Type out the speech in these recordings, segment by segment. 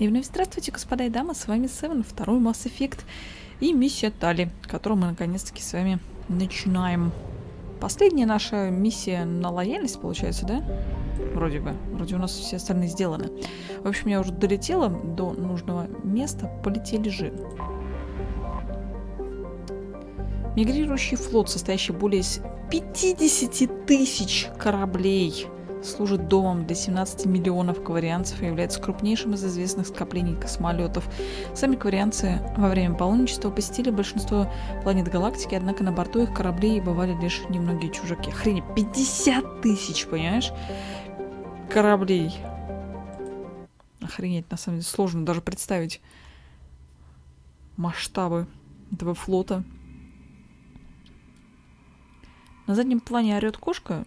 И вновь здравствуйте, господа и дамы, с вами Севен, второй Mass Effect и миссия Тали, которую мы наконец-таки с вами начинаем. Последняя наша миссия на лояльность, получается, да? Вроде бы. Вроде у нас все остальные сделаны. В общем, я уже долетела до нужного места, полетели же. Мигрирующий флот, состоящий более 50 тысяч кораблей, служит домом для 17 миллионов кварианцев и является крупнейшим из известных скоплений космолетов. Сами кварианцы во время паломничества посетили большинство планет галактики, однако на борту их кораблей бывали лишь немногие чужаки. Охренеть, 50 тысяч, понимаешь? Кораблей. Охренеть, на самом деле сложно даже представить масштабы этого флота. На заднем плане орёт кошка.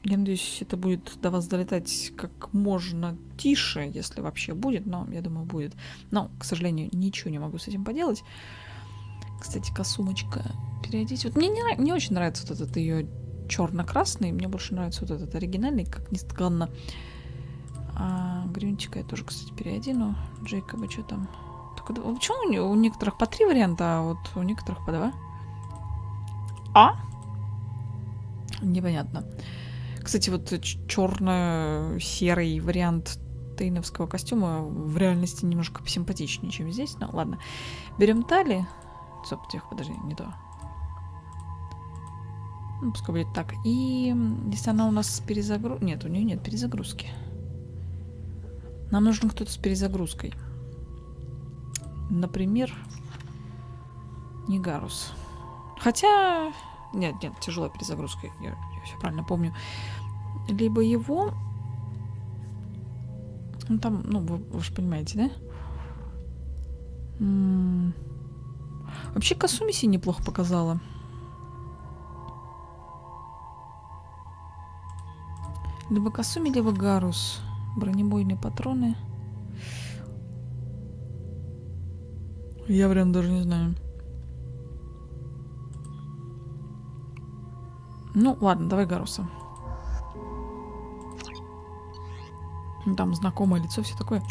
Я надеюсь, это будет до вас долетать как можно тише, если вообще будет, но я думаю, будет. Но, к сожалению, ничего не могу с этим поделать. Кстати, косумочка переодеть. Вот мне не очень нравится вот этот ее черно-красный, мне больше нравится вот этот оригинальный, как ни странно. А Грюнтика я тоже, кстати, переодену. Джейкоба, что там? Только, почему у некоторых по 3 варианта, а вот у некоторых по 2? Непонятно. Кстати, вот черно-серый вариант тейновского костюма в реальности немножко посимпатичнее, чем здесь. Ну, ладно. Берем Тали. Стоп, тихо, подожди, не то. Ну, пускай будет так. И если она у нас с перезагрузкой... Нет, у нее нет перезагрузки. Нам нужен кто-то с перезагрузкой. Например, Нигарус. Хотя... Нет, тяжелая перезагрузка. Я все правильно помню. Либо его... Ну, там, ну, вы же понимаете, да? Вообще, Касумиси неплохо показала. Либо Касуми, либо Гарус. Бронебойные патроны. Я прям даже не знаю. Ну, ладно, давай Гаруса. Там знакомое лицо, все такое.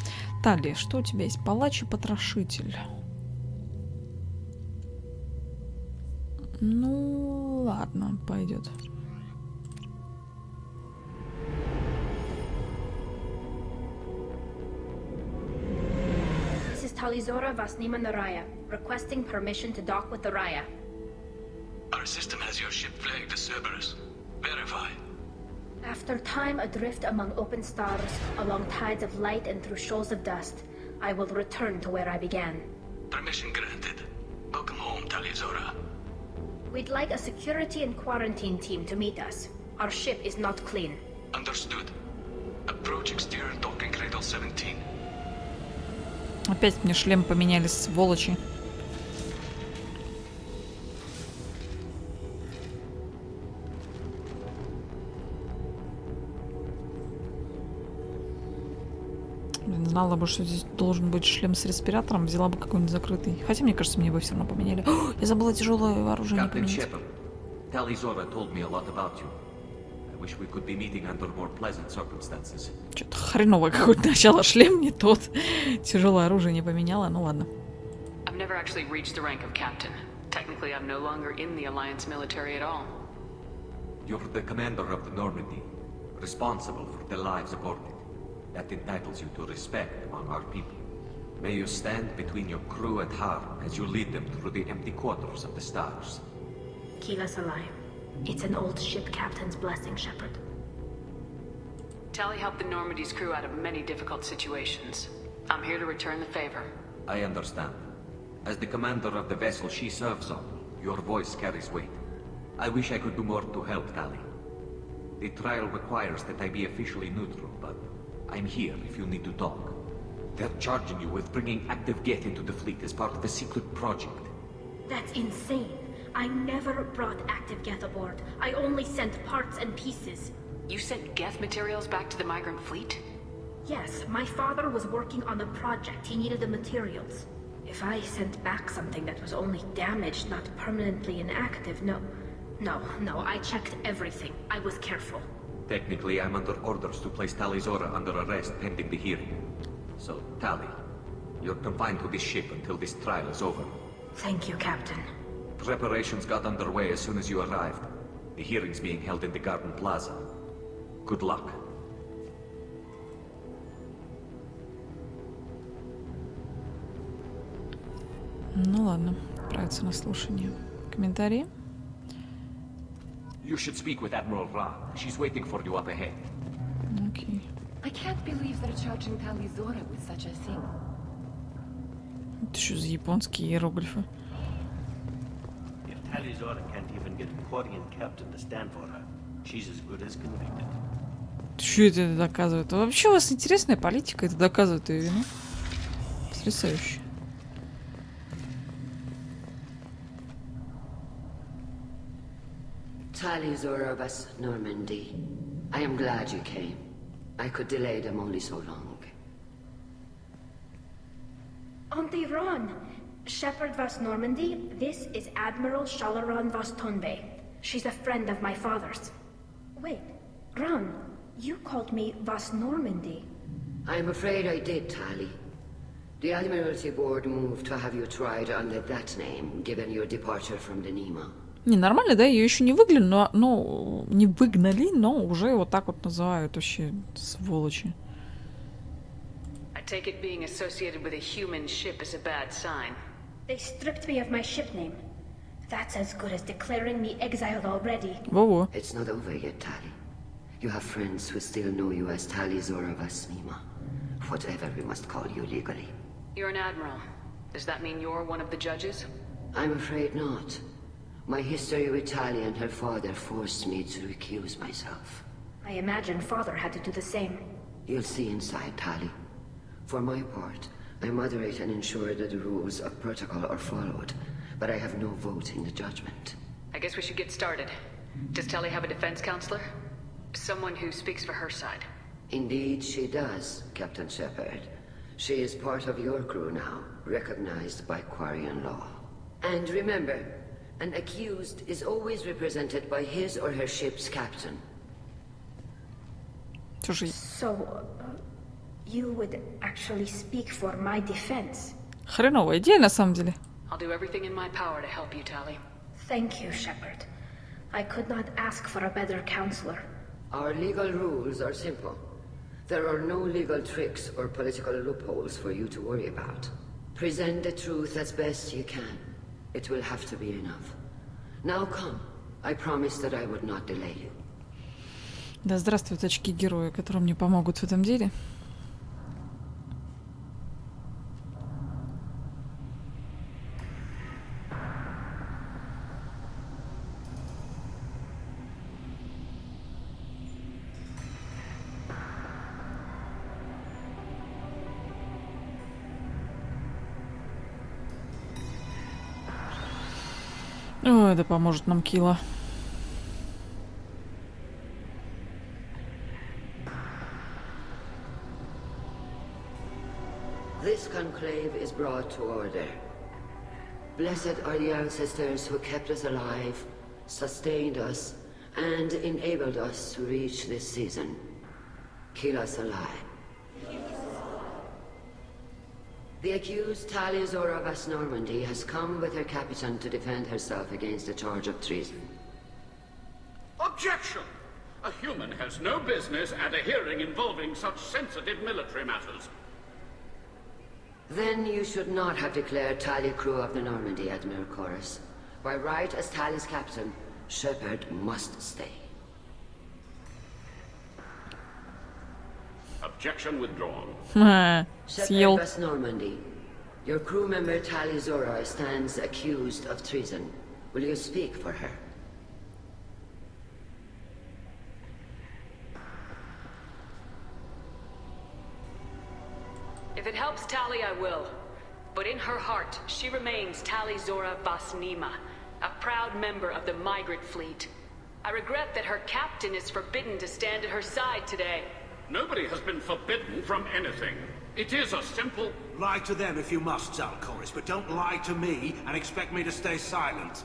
Тали, что у тебя есть? Палач и потрошитель. Ну, ладно, пойдет. This is Talizora Vasnima Naraya, requesting permission to dock with the Raya. Our system has your ship flagged as Cerberus. Verify. After time adrift among open stars, along tides of light and through shoals of dust, I will return to where I began. Permission granted. Welcome home, Talizora. We'd like a security and quarantine team to meet us. Our ship is not clean. Understood. Approach exterior docking cradle 17. Опять мне шлем поменяли, сволочи. Знала бы, что здесь должен быть шлем с респиратором, взяла бы какой-нибудь закрытый. Хотя, мне кажется, мне его все равно поменяли. О, я забыла тяжелое вооружение поменять. Что-то хреновое какое-то начало. Шлем не тот. Тяжелое оружие не поменяла, ну ладно. That entitles you to respect among our people. May you stand between your crew and harm as you lead them through the empty quarters of the stars. Keep us alive. It's an old ship captain's blessing, Shepard. Tali helped the Normandy's crew out of many difficult situations. I'm here to return the favor. I understand. As the commander of the vessel she serves on, your voice carries weight. I wish I could do more to help Tali. The trial requires that I be officially neutral, but I'm here if you need to talk. They're charging you with bringing active Geth into the fleet as part of a secret project. That's insane. I never brought active Geth aboard. I only sent parts and pieces. You sent Geth materials back to the migrant fleet? Yes, my father was working on a project. He needed the materials. If I sent back something that was only damaged, not permanently inactive, no, I checked everything. I was careful. Technically, I'm under orders to place Talizora under arrest pending the hearing. So, Tali, you're confined to this ship until this trial is over. Thank you, Captain. Preparations got underway as soon as you arrived. The hearing's being held in the Garden Plaza. Good luck. Ну ладно, отправиться на слушание. Комментарии? You should speak with Admiral Ra. She's waiting for you up ahead. Окей. I can't believe they're charging Tali Zora with such a thing. Это что за японские иероглифы? If Tali Zora can't even get a Quarian captain to stand for her, she's as good as convicted. Что это доказывает? Вообще у вас интересная политика, это доказывает ее вину. Потрясающе. Tali Zora was Normandy. I am glad you came. I could delay them only so long. Auntie Ron! Shepard Vas Normandy, this is Admiral Shalaran Vas Tonbe. She's a friend of my father's. Wait, Ron, you called me Vas Normandy. I'm afraid I did, Tali. The Admiralty Board moved to have you tried under that name, given your departure from the Nima. Не, нормально, да? Ее еще не выгнали, но не выгнали, но уже вот так вот называют вообще сволочи. I take it being associated with a human ship is a bad sign. They stripped me of my ship name. That's as good as declaring me exiled already. Во-во. It's not over yet, Tali. You have friends who still know you as Tali Zora Vas Nima. Whatever we must call you legally. You're an admiral. Does that mean you're one of the judges? I'm afraid not. My history with Tali and her father forced me to recuse myself. I imagine father had to do the same. You'll see inside, Tali. For my part, I moderate and ensure that the rules of protocol are followed, but I have no vote in the judgment. I guess we should get started. Does Tali have a defense counselor? Someone who speaks for her side. Indeed, she does, Captain Shepard. She is part of your crew now, recognized by Quarian law. And remember, an accused is always represented by his or her ship's captain. Слушай, So, you would actually speak for my defense? хреновая идея на самом деле. I'll do everything in my power to help you, Tali. Thank you, Shepard. I could not ask for a better counselor. Our legal rules are simple. There are no legal tricks or political loopholes for you to worry about. Present the truth as best you can. It will have to be enough. Now come. I promise that I would not delay you. Да здравствуют очки героя, которые мне помогут в этом деле. Ой, да поможет нам Кила. This conclave is brought to order. Blessed are the ancestors who kept us alive, sustained us, and enabled us to reach this season. Keep us alive. The accused Tali Zora Vas Normandy has come with her captain to defend herself against the charge of treason. Objection! A human has no business at a hearing involving such sensitive military matters. Then you should not have declared Tali crew of the Normandy, Admiral Chorus. By right as Tali's captain, Shepard must stay. Objection withdrawn. Съел. Shepard Vas Normandy, your crew member Tali Zora stands accused of treason. Will you speak for her? If it helps Tali, I will. But in her heart, she remains Tali Zora Vas Nima, a proud member of the migrant fleet. I regret that her captain is forbidden to stand at her side today. Nobody has been forbidden from anything. It is a simple... Lie to them if you must, Zalcoris, but don't lie to me and expect me to stay silent.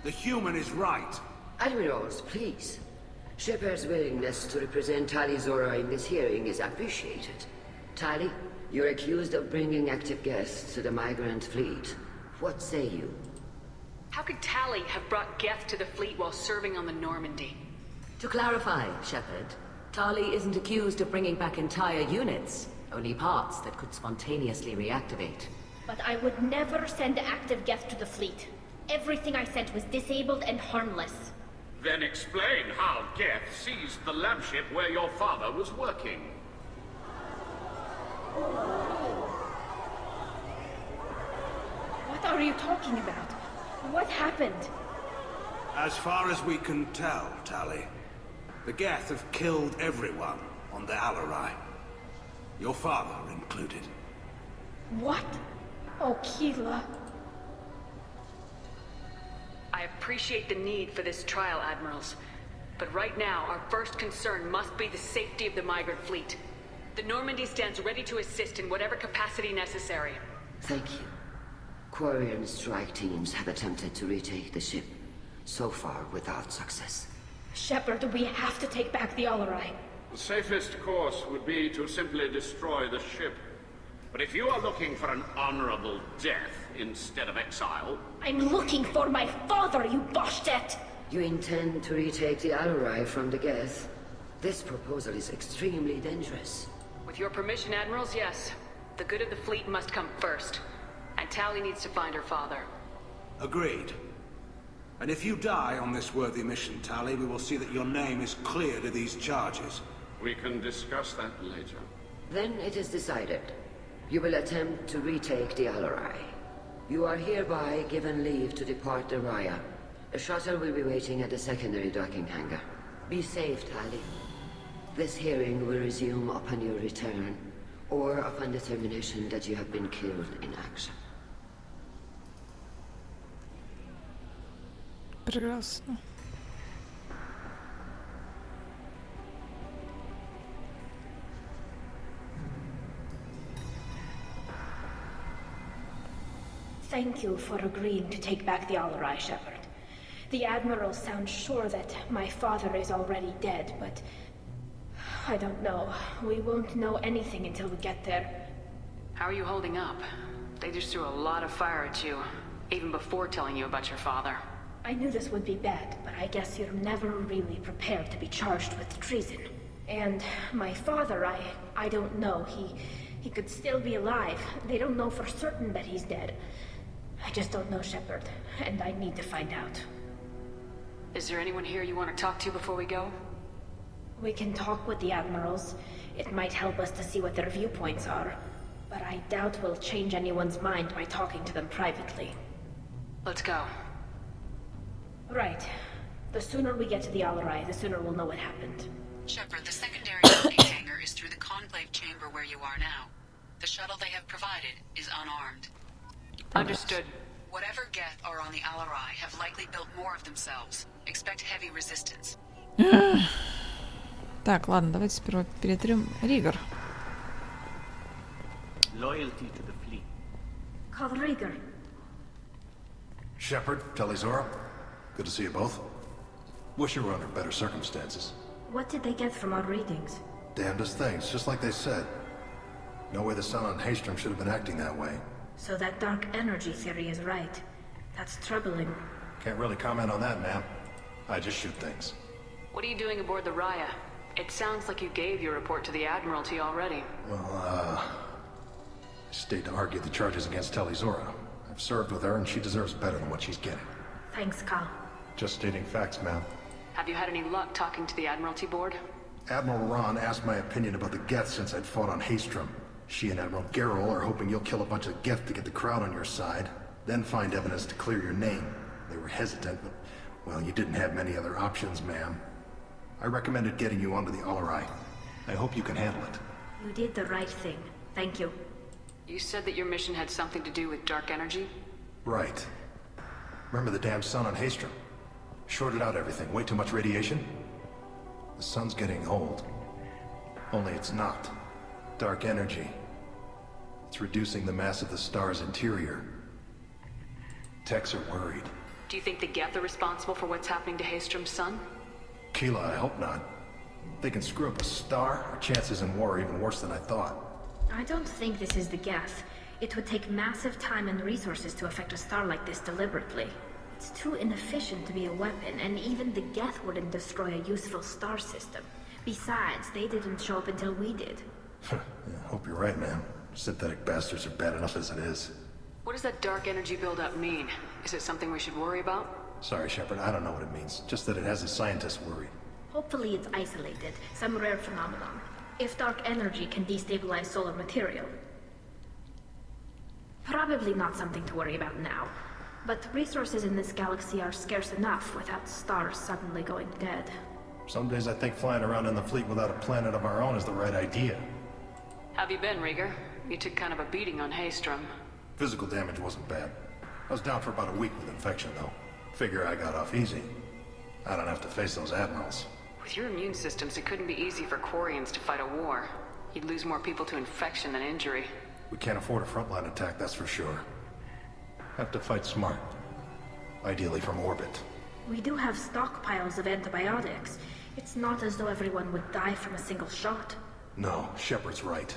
The human is right. Admirals, please. Shepard's willingness to represent Tali Zora in this hearing is appreciated. Tali, you're accused of bringing active guests to the migrant fleet. What say you? How could Tali have brought Geth to the fleet while serving on the Normandy? To clarify, Shepard, Tali isn't accused of bringing back entire units, only parts that could spontaneously reactivate. But I would never send active Geth to the fleet. Everything I sent was disabled and harmless. Then explain how Geth seized the lab ship where your father was working. What are you talking about? What happened? As far as we can tell, Tali, the Geth have killed everyone on the Alarai. Your father included. What? Oh, Keela. I appreciate the need for this trial, Admirals. But right now, our first concern must be the safety of the migrant fleet. The Normandy stands ready to assist in whatever capacity necessary. Thank you. Quarry and strike teams have attempted to retake the ship, so far without success. Shepard, we have to take back the Alarai. The safest course would be to simply destroy the ship. But if you are looking for an honorable death instead of exile... I'm looking for my father, you bastet! You intend to retake the Alarai from the Geth? This proposal is extremely dangerous. With your permission, Admirals, yes. The good of the fleet must come first. And Tali needs to find her father. Agreed. And if you die on this worthy mission, Tali, we will see that your name is cleared of these charges. We can discuss that later. Then it is decided. You will attempt to retake the Alarai. You are hereby given leave to depart the Raya. A shuttle will be waiting at the secondary docking hangar. Be safe, Tali. This hearing will resume upon your return, or upon determination that you have been killed in action. Прекрасно. Thank you for agreeing to take back the Alarai, Shepard. The Admiral sounds sure that my father is already dead, but... I don't know. We won't know anything until we get there. How are you holding up? They just threw a lot of fire at you, even before telling you about your father. I knew this would be bad, but I guess you're never really prepared to be charged with treason. And my father, I don't know. He could still be alive. They don't know for certain that he's dead. I just don't know, Shepard, and I need to find out. Is there anyone here you want to talk to before we go? We can talk with the Admirals. It might help us to see what their viewpoints are. But I doubt we'll change anyone's mind by talking to them privately. Let's go. Right. The sooner we get to the Alarai, the sooner we'll know what happened. Shepard, the secondary docking hangar is through the conclave chamber where you are now. The shuttle they have provided is unarmed. Understood. Whatever Geth are on the Alarai have likely built more of themselves. Expect heavy resistance. Так, ладно, давайте сперва перетрем Ригор. Loyalty to the fleet. Call Rieger. Shepard, Tali Zora. Good to see you both. Wish you were under better circumstances. What did they get from our readings? Damnedest things, just like they said. No way the sun on Haystrom should have been acting that way. So that dark energy theory is right. That's troubling. Can't really comment on that, ma'am. I just shoot things. What are you doing aboard the Raya? It sounds like you gave your report to the Admiralty already. Well, I stayed to argue the charges against Tali Zora. I've served with her, and she deserves better than what she's getting. Thanks, Cal. Just stating facts, ma'am. Have you had any luck talking to the Admiralty board? Admiral Ron asked my opinion about the Geth since I'd fought on Haystrom. She and Admiral Garrel are hoping you'll kill a bunch of Geth to get the crowd on your side, then find evidence to clear your name. They were hesitant, but, well, you didn't have many other options, ma'am. I recommended getting you onto the Alarai. I hope you can handle it. You did the right thing. Thank you. You said that your mission had something to do with dark energy? Right. Remember the damn sun on Haystrom? Shorted out everything. Way too much radiation? The sun's getting old. Only it's not. Dark energy. It's reducing the mass of the star's interior. Techs are worried. Do you think the Geth are responsible for what's happening to Haystrom's sun? Keela, I hope not. If they can screw up a star, our chances in war are even worse than I thought. I don't think this is the Geth. It would take massive time and resources to affect a star like this deliberately. It's too inefficient to be a weapon, and even the Geth wouldn't destroy a useful star system. Besides, they didn't show up until we did. Yeah, I hope you're right, man. Synthetic bastards are bad enough as it is. What does that dark energy buildup mean? Is it something we should worry about? Sorry, Shepard, I don't know what it means. Just that it has the scientists worried. Hopefully it's isolated, some rare phenomenon. If dark energy can destabilize solar material. Probably not something to worry about now. But resources in this galaxy are scarce enough without stars suddenly going dead. Some days I think flying around in the fleet without a planet of our own is the right idea. Have you been, Rieger? You took kind of a beating on Haystrom. Physical damage wasn't bad. I was down for about a week with infection, though. Figure I got off easy. I don't have to face those admirals. With your immune systems, it couldn't be easy for Quarians to fight a war. You'd lose more people to infection than injury. We can't afford a frontline attack, that's for sure. Have to fight smart. Ideally from orbit. We do have stockpiles of antibiotics. It's not as though everyone would die from a single shot. No, Shepard's right.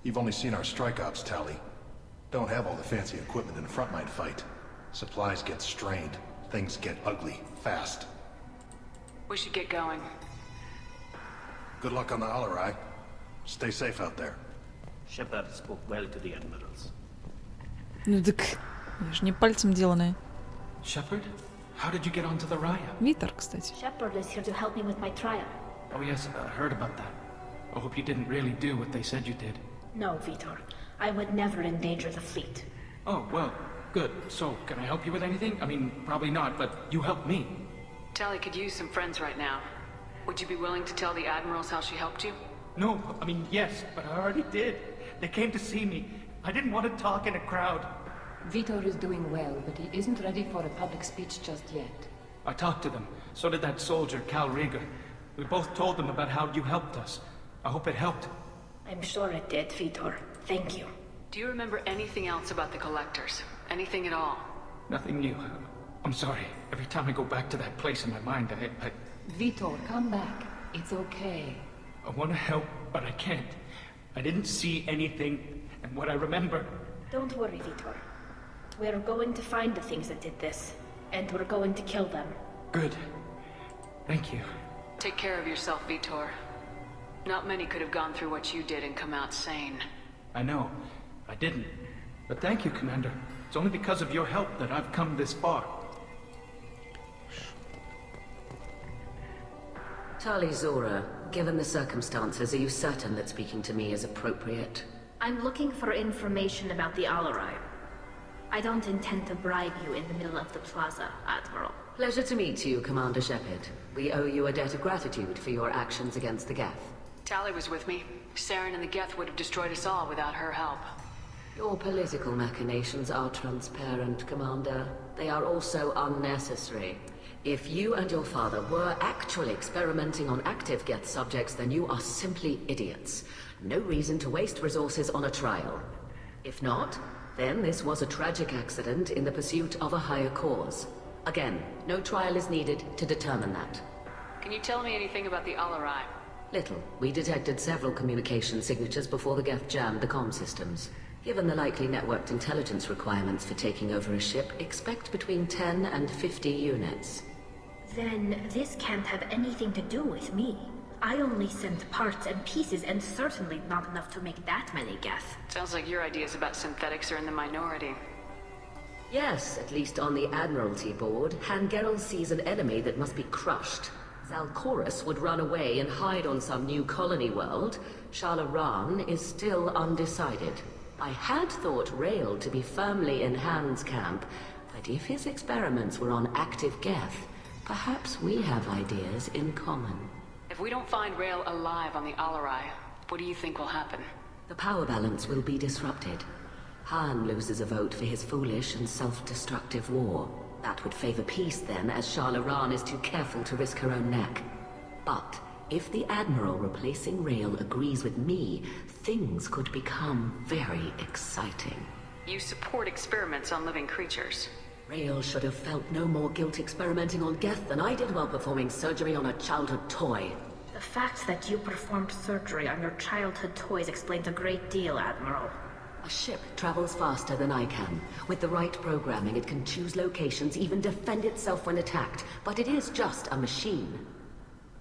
You've only seen our strike ops, Tali. Don't have all the fancy equipment in a frontline fight. Supplies get strained. Things get ugly, fast. We should get going. Good luck on the Alarai. Stay safe out there. Shepard spoke well to the admirals. Ну так, я же не пальцем деланная. Shepard? How did you get onto the Raya? Витер, кстати. Shepard is here to help me with my trial. Oh yes, I heard about that. I hope you didn't really do what they said you did. No, Vitor. I would never endanger the fleet. Oh, well, good. So, can I help you with anything? I mean, probably not, but you helped me. Tali could use some friends right now. Would you be willing to tell the admirals how she helped you? No, I mean, yes, but I already did. They came to see me. I didn't want to talk in a crowd. Vitor is doing well, but he isn't ready for a public speech just yet. I talked to them. So did that soldier, Cal Rieger. We both told them about how you helped us. I hope it helped. I'm sure it did, Vitor. Thank you. Do you remember anything else about the Collectors? Anything at all? Nothing new. I'm sorry. Every time I go back to that place in my mind, I Vitor, come back. It's okay. I want to help, but I can't. I didn't see anything, and what I remember... Don't worry, Vitor. We're going to find the things that did this, and we're going to kill them. Good. Thank you. Take care of yourself, Vitor. Not many could have gone through what you did and come out sane. I know. I didn't. But thank you, Commander. It's only because of your help that I've come this far. Tali Zora, given the circumstances, are you certain that speaking to me is appropriate? I'm looking for information about the Alarai. I don't intend to bribe you in the middle of the plaza, Admiral. Pleasure to meet you, Commander Shepard. We owe you a debt of gratitude for your actions against the Geth. Tali was with me. Saren and the Geth would have destroyed us all without her help. Your political machinations are transparent, Commander. They are also unnecessary. If you and your father were actually experimenting on active Geth subjects, then you are simply idiots. No reason to waste resources on a trial. If not, then this was a tragic accident in the pursuit of a higher cause. Again, no trial is needed to determine that. Can you tell me anything about the Alarai? Little. We detected several communication signatures before the Geth jammed the comm systems. Given the likely networked intelligence requirements for taking over a ship, expect between 10 and 50 units. Then this can't have anything to do with me. I only sent parts and pieces, and certainly not enough to make that many Geth. Sounds like your ideas about synthetics are in the minority. Yes, at least on the Admiralty board, Hangerel sees an enemy that must be crushed. Zalcorus would run away and hide on some new colony world. Shalaran is still undecided. I had thought Rael to be firmly in Han's camp, but if his experiments were on active Geth, perhaps we have ideas in common. If we don't find Rael alive on the Alarai, what do you think will happen? The power balance will be disrupted. Han loses a vote for his foolish and self-destructive war. That would favor peace then, as Shalaran is too careful to risk her own neck. But if the Admiral replacing Rael agrees with me, things could become very exciting. You support experiments on living creatures. Rael should have felt no more guilt experimenting on Geth than I did while performing surgery on a childhood toy. The fact that you performed surgery on your childhood toys explains a great deal, Admiral. A ship travels faster than I can. With the right programming, it can choose locations, even defend itself when attacked. But it is just a machine.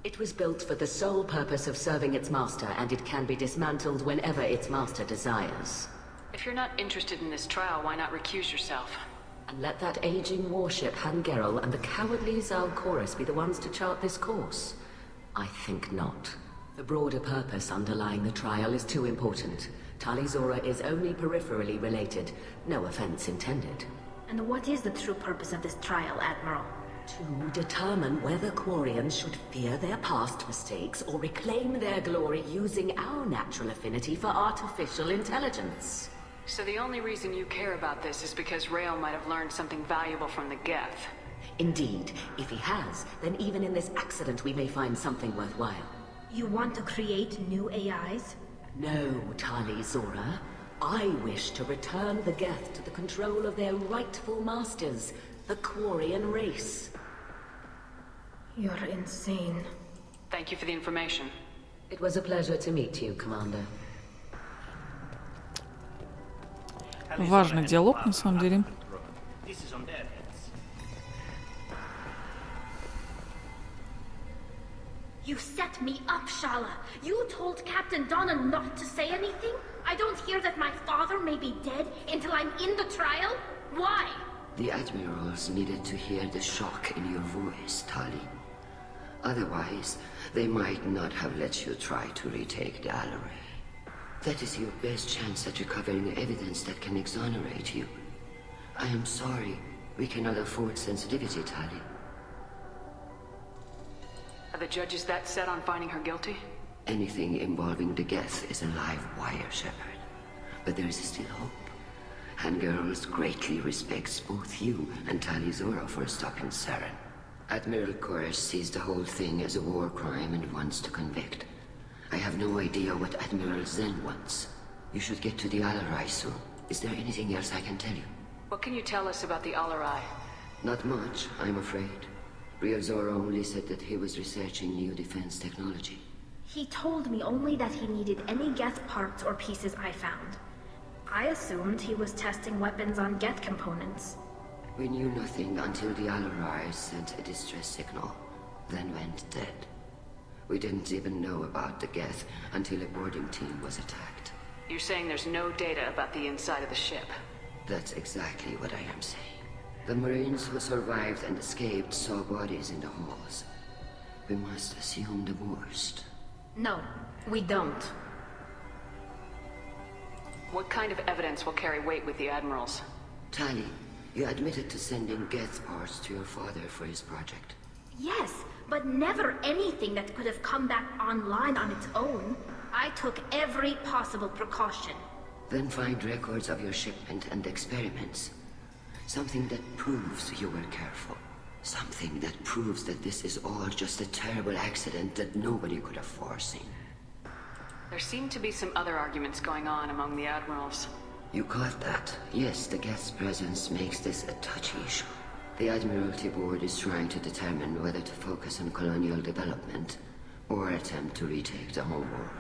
It was built for the sole purpose of serving its master, and it can be dismantled whenever its master desires. If you're not interested in this trial, why not recuse yourself? And let that aging warship Hangerel and the cowardly Zalchorus be the ones to chart this course? I think not. The broader purpose underlying the trial is too important. Tali Zora is only peripherally related. No offense intended. And what is the true purpose of this trial, Admiral? To determine whether Quarians should fear their past mistakes or reclaim their glory using our natural affinity for artificial intelligence. So the only reason you care about this is because Rael might have learned something valuable from the Geth. Indeed. If he has, then even in this accident we may find something worthwhile. You want to create new AIs? No, Tali Zora. I wish to return the Geth to the control of their rightful masters, the Quarian race. You're insane. Thank you for the information. It was a pleasure to meet you, Commander. Важный диалог, на самом деле. You set me up, Shala. You told Captain Donna not to say anything? I don't hear that my father may be dead until I'm in the trial? Why? The admirals needed to hear the shock in your voice, Tali. Otherwise, they might not have let you try to retake the Alaray. That is your best chance at recovering evidence that can exonerate you. I am sorry. We cannot afford sensitivity, Tali. Are the judges that set on finding her guilty? Anything involving the Geth is a live wire, Shepard. But there is still hope. Hangirls greatly respects both you and Tali Zora for stopping Saren. Admiral Koresh sees the whole thing as a war crime and wants to convict. I have no idea what Admiral Zen wants. You should get to the Alarai soon. Is there anything else I can tell you? What can you tell us about the Alarai? Not much, I'm afraid. Real Zora only said that he was researching new defense technology. He told me only that he needed any Geth parts or pieces I found. I assumed he was testing weapons on Geth components. We knew nothing until the Alarai sent a distress signal, then went dead. We didn't even know about the Geth until a boarding team was attacked. You're saying there's no data about the inside of the ship? That's exactly what I am saying. The Marines who survived and escaped saw bodies in the halls. We must assume the worst. No, we don't. What kind of evidence will carry weight with the admirals? Tali, you admitted to sending Geth parts to your father for his project. Yes, but never anything that could have come back online on its own. I took every possible precaution. Then find records of your shipment and experiments. Something that proves you were careful. Something that proves that this is all just a terrible accident that nobody could have foreseen. There seem to be some other arguments going on among the admirals. You caught that? Yes, the Geth's presence makes this a touchy issue. The Admiralty Board is trying to determine whether to focus on colonial development or attempt to retake the home world.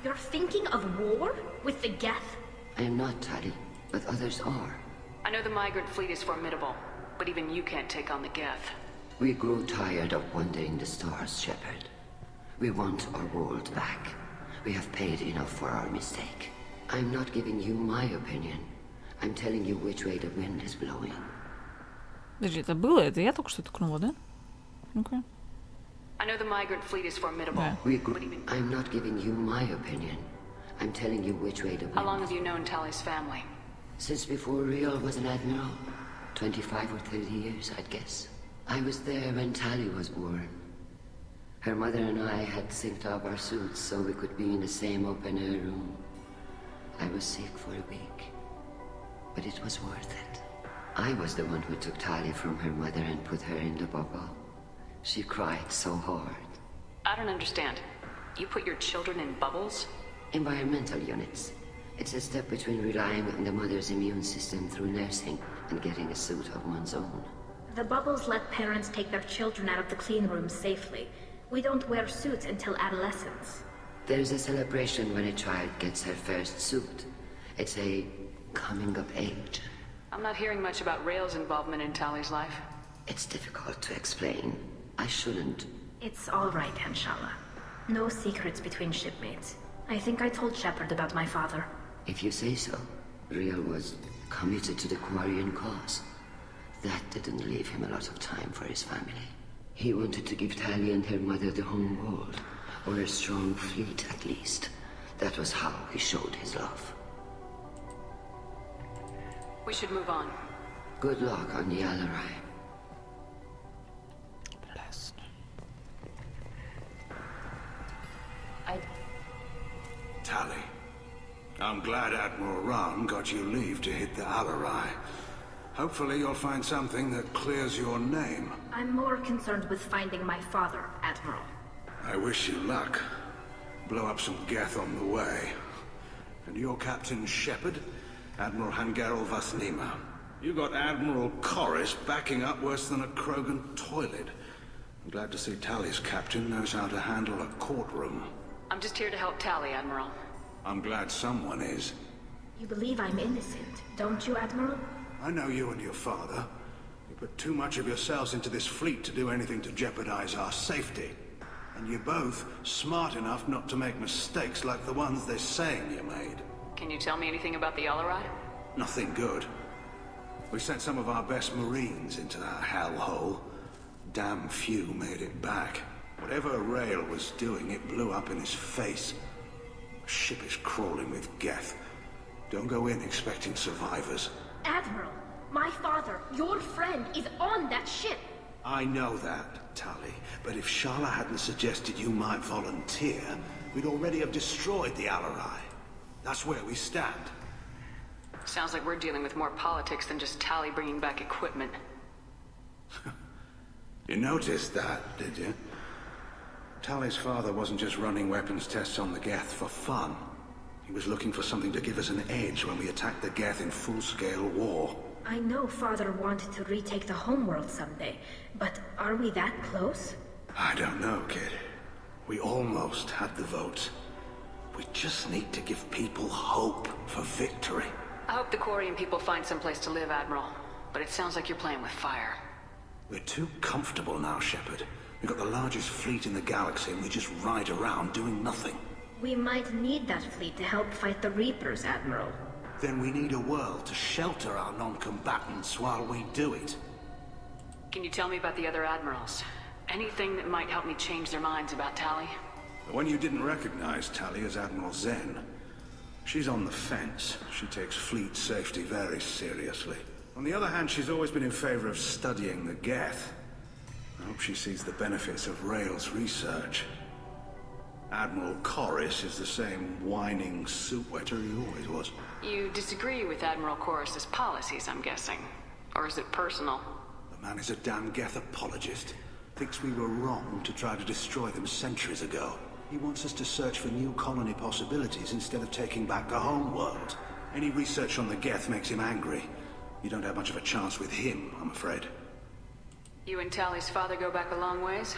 You're thinking of war? With the Geth? I am not, Tali, but others are. I know the migrant fleet is formidable, but even you can't take on the Geth. We grow tired of wandering the stars, Shepard. We want our world back. We have paid enough for our mistake. I'm not giving you my opinion. I'm telling you which way the wind is blowing. Подожди, это было? Это я только что ткнула, да? Ну-ка. I know the migrant fleet is formidable. I'm not giving you my opinion. I'm telling you which way the wind. How long have you known Tali's family? Since before Real was an admiral. 25 or 30 years, I'd guess. I was there when Tali was born. Her mother and I had synced up our suits so we could be in the same open-air room. I was sick for a week, but it was worth it. I was the one who took Tali from her mother and put her in the bubble. She cried so hard. I don't understand. You put your children in bubbles? Environmental units. It's a step between relying on the mother's immune system through nursing and getting a suit of one's own. The bubbles let parents take their children out of the clean rooms safely. We don't wear suits until adolescence. There's a celebration when a child gets her first suit. It's a coming of age. I'm not hearing much about Rail's involvement in Tali's life. It's difficult to explain. I shouldn't. It's all right, Inshallah. No secrets between shipmates. I think I told Shepard about my father. If you say so. Rail was committed to the Quarian cause. That didn't leave him a lot of time for his family. He wanted to give Tali and her mother the home world, or a strong fleet at least. That was how he showed his love. We should move on. Good luck on the Alarai. Tali, I'm glad Admiral Rahn got you leave to hit the Alarai. Hopefully you'll find something that clears your name. I'm more concerned with finding my father, Admiral. I wish you luck. Blow up some Geth on the way. And your Captain Shepard, Admiral Hangarel Vasnima. You got Admiral Corris backing up worse than a Krogan toilet. I'm glad to see Tali's captain knows how to handle a courtroom. I'm just here to help Tali, Admiral. I'm glad someone is. You believe I'm innocent, don't you, Admiral? I know you and your father. You put too much of yourselves into this fleet to do anything to jeopardize our safety. And you're both smart enough not to make mistakes like the ones they're saying you made. Can you tell me anything about the Alarai? Nothing good. We sent some of our best Marines into that hellhole. Damn few made it back. Whatever Rail was doing, it blew up in his face. The ship is crawling with Geth. Don't go in expecting survivors. Admiral, my father, your friend, is on that ship. I know that, Tali, but if Shala hadn't suggested you might volunteer, we'd already have destroyed the Alarai. That's where we stand. Sounds like we're dealing with more politics than just Tali bringing back equipment. You noticed that, did you? Tali's father wasn't just running weapons tests on the Geth for fun. He was looking for something to give us an edge when we attacked the Geth in full-scale war. I know Father wanted to retake the homeworld someday, but are we that close? I don't know, kid. We almost had the votes. We just need to give people hope for victory. I hope the Quarian people find some place to live, Admiral. But it sounds like you're playing with fire. We're too comfortable now, Shepard. We've got the largest fleet in the galaxy and we just ride around doing nothing. We might need that fleet to help fight the Reapers, Admiral. Then we need a world to shelter our non-combatants while we do it. Can you tell me about the other Admirals? Anything that might help me change their minds about Tali? The one you didn't recognize, Tali, is Admiral Zen. She's on the fence. She takes fleet safety very seriously. On the other hand, she's always been in favor of studying the Geth. I hope she sees the benefits of Rail's research. Admiral Corris is the same whining soup-wetter he always was. You disagree with Admiral Corris's policies, I'm guessing. Or is it personal? The man is a damn Geth apologist. Thinks we were wrong to try to destroy them centuries ago. He wants us to search for new colony possibilities instead of taking back the home world. Any research on the Geth makes him angry. You don't have much of a chance with him, I'm afraid. You and Tali's father go back a long ways?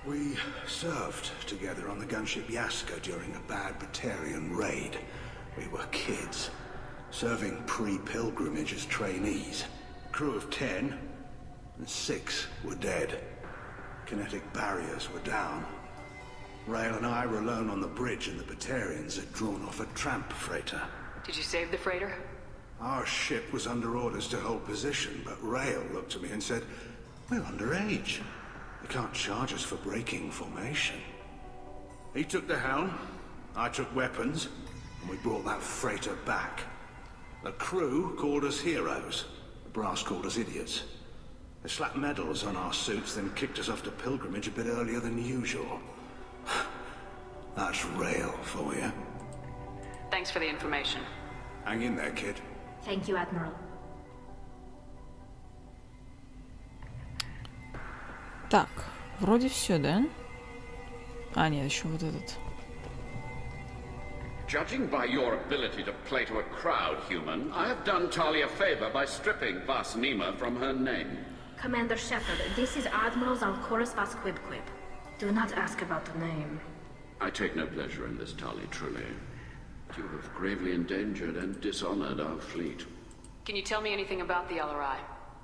We served together on the gunship Yaska during a bad Batarian raid. We were kids, serving pre-pilgrimage as trainees. Crew of 10, and 6 were dead. Kinetic barriers were down. Rail and I were alone on the bridge and the Batarians had drawn off a tramp freighter. Did you save the freighter? Our ship was under orders to hold position, but Rail looked at me and said, "We're underage. You can't charge us for breaking formation." He took the helm, I took weapons, and we brought that freighter back. The crew called us heroes. The brass called us idiots. They slapped medals on our suits, then kicked us off to pilgrimage a bit earlier than usual. That's Rail for you. Thanks for the information. Hang in there, kid. Thank you, Admiral. Так, вроде все, да? А, нет, еще вот этот. Judging by your ability to play to a crowd, human, I have done Tali a favor by stripping Vasnima from her name. Commander Shepard, this is Admiral Zalkoris Vasquibquib. Do not ask about the name. I take no pleasure in this, Tali, truly. You have gravely endangered and dishonored our fleet. Can you tell me anything about the LRI?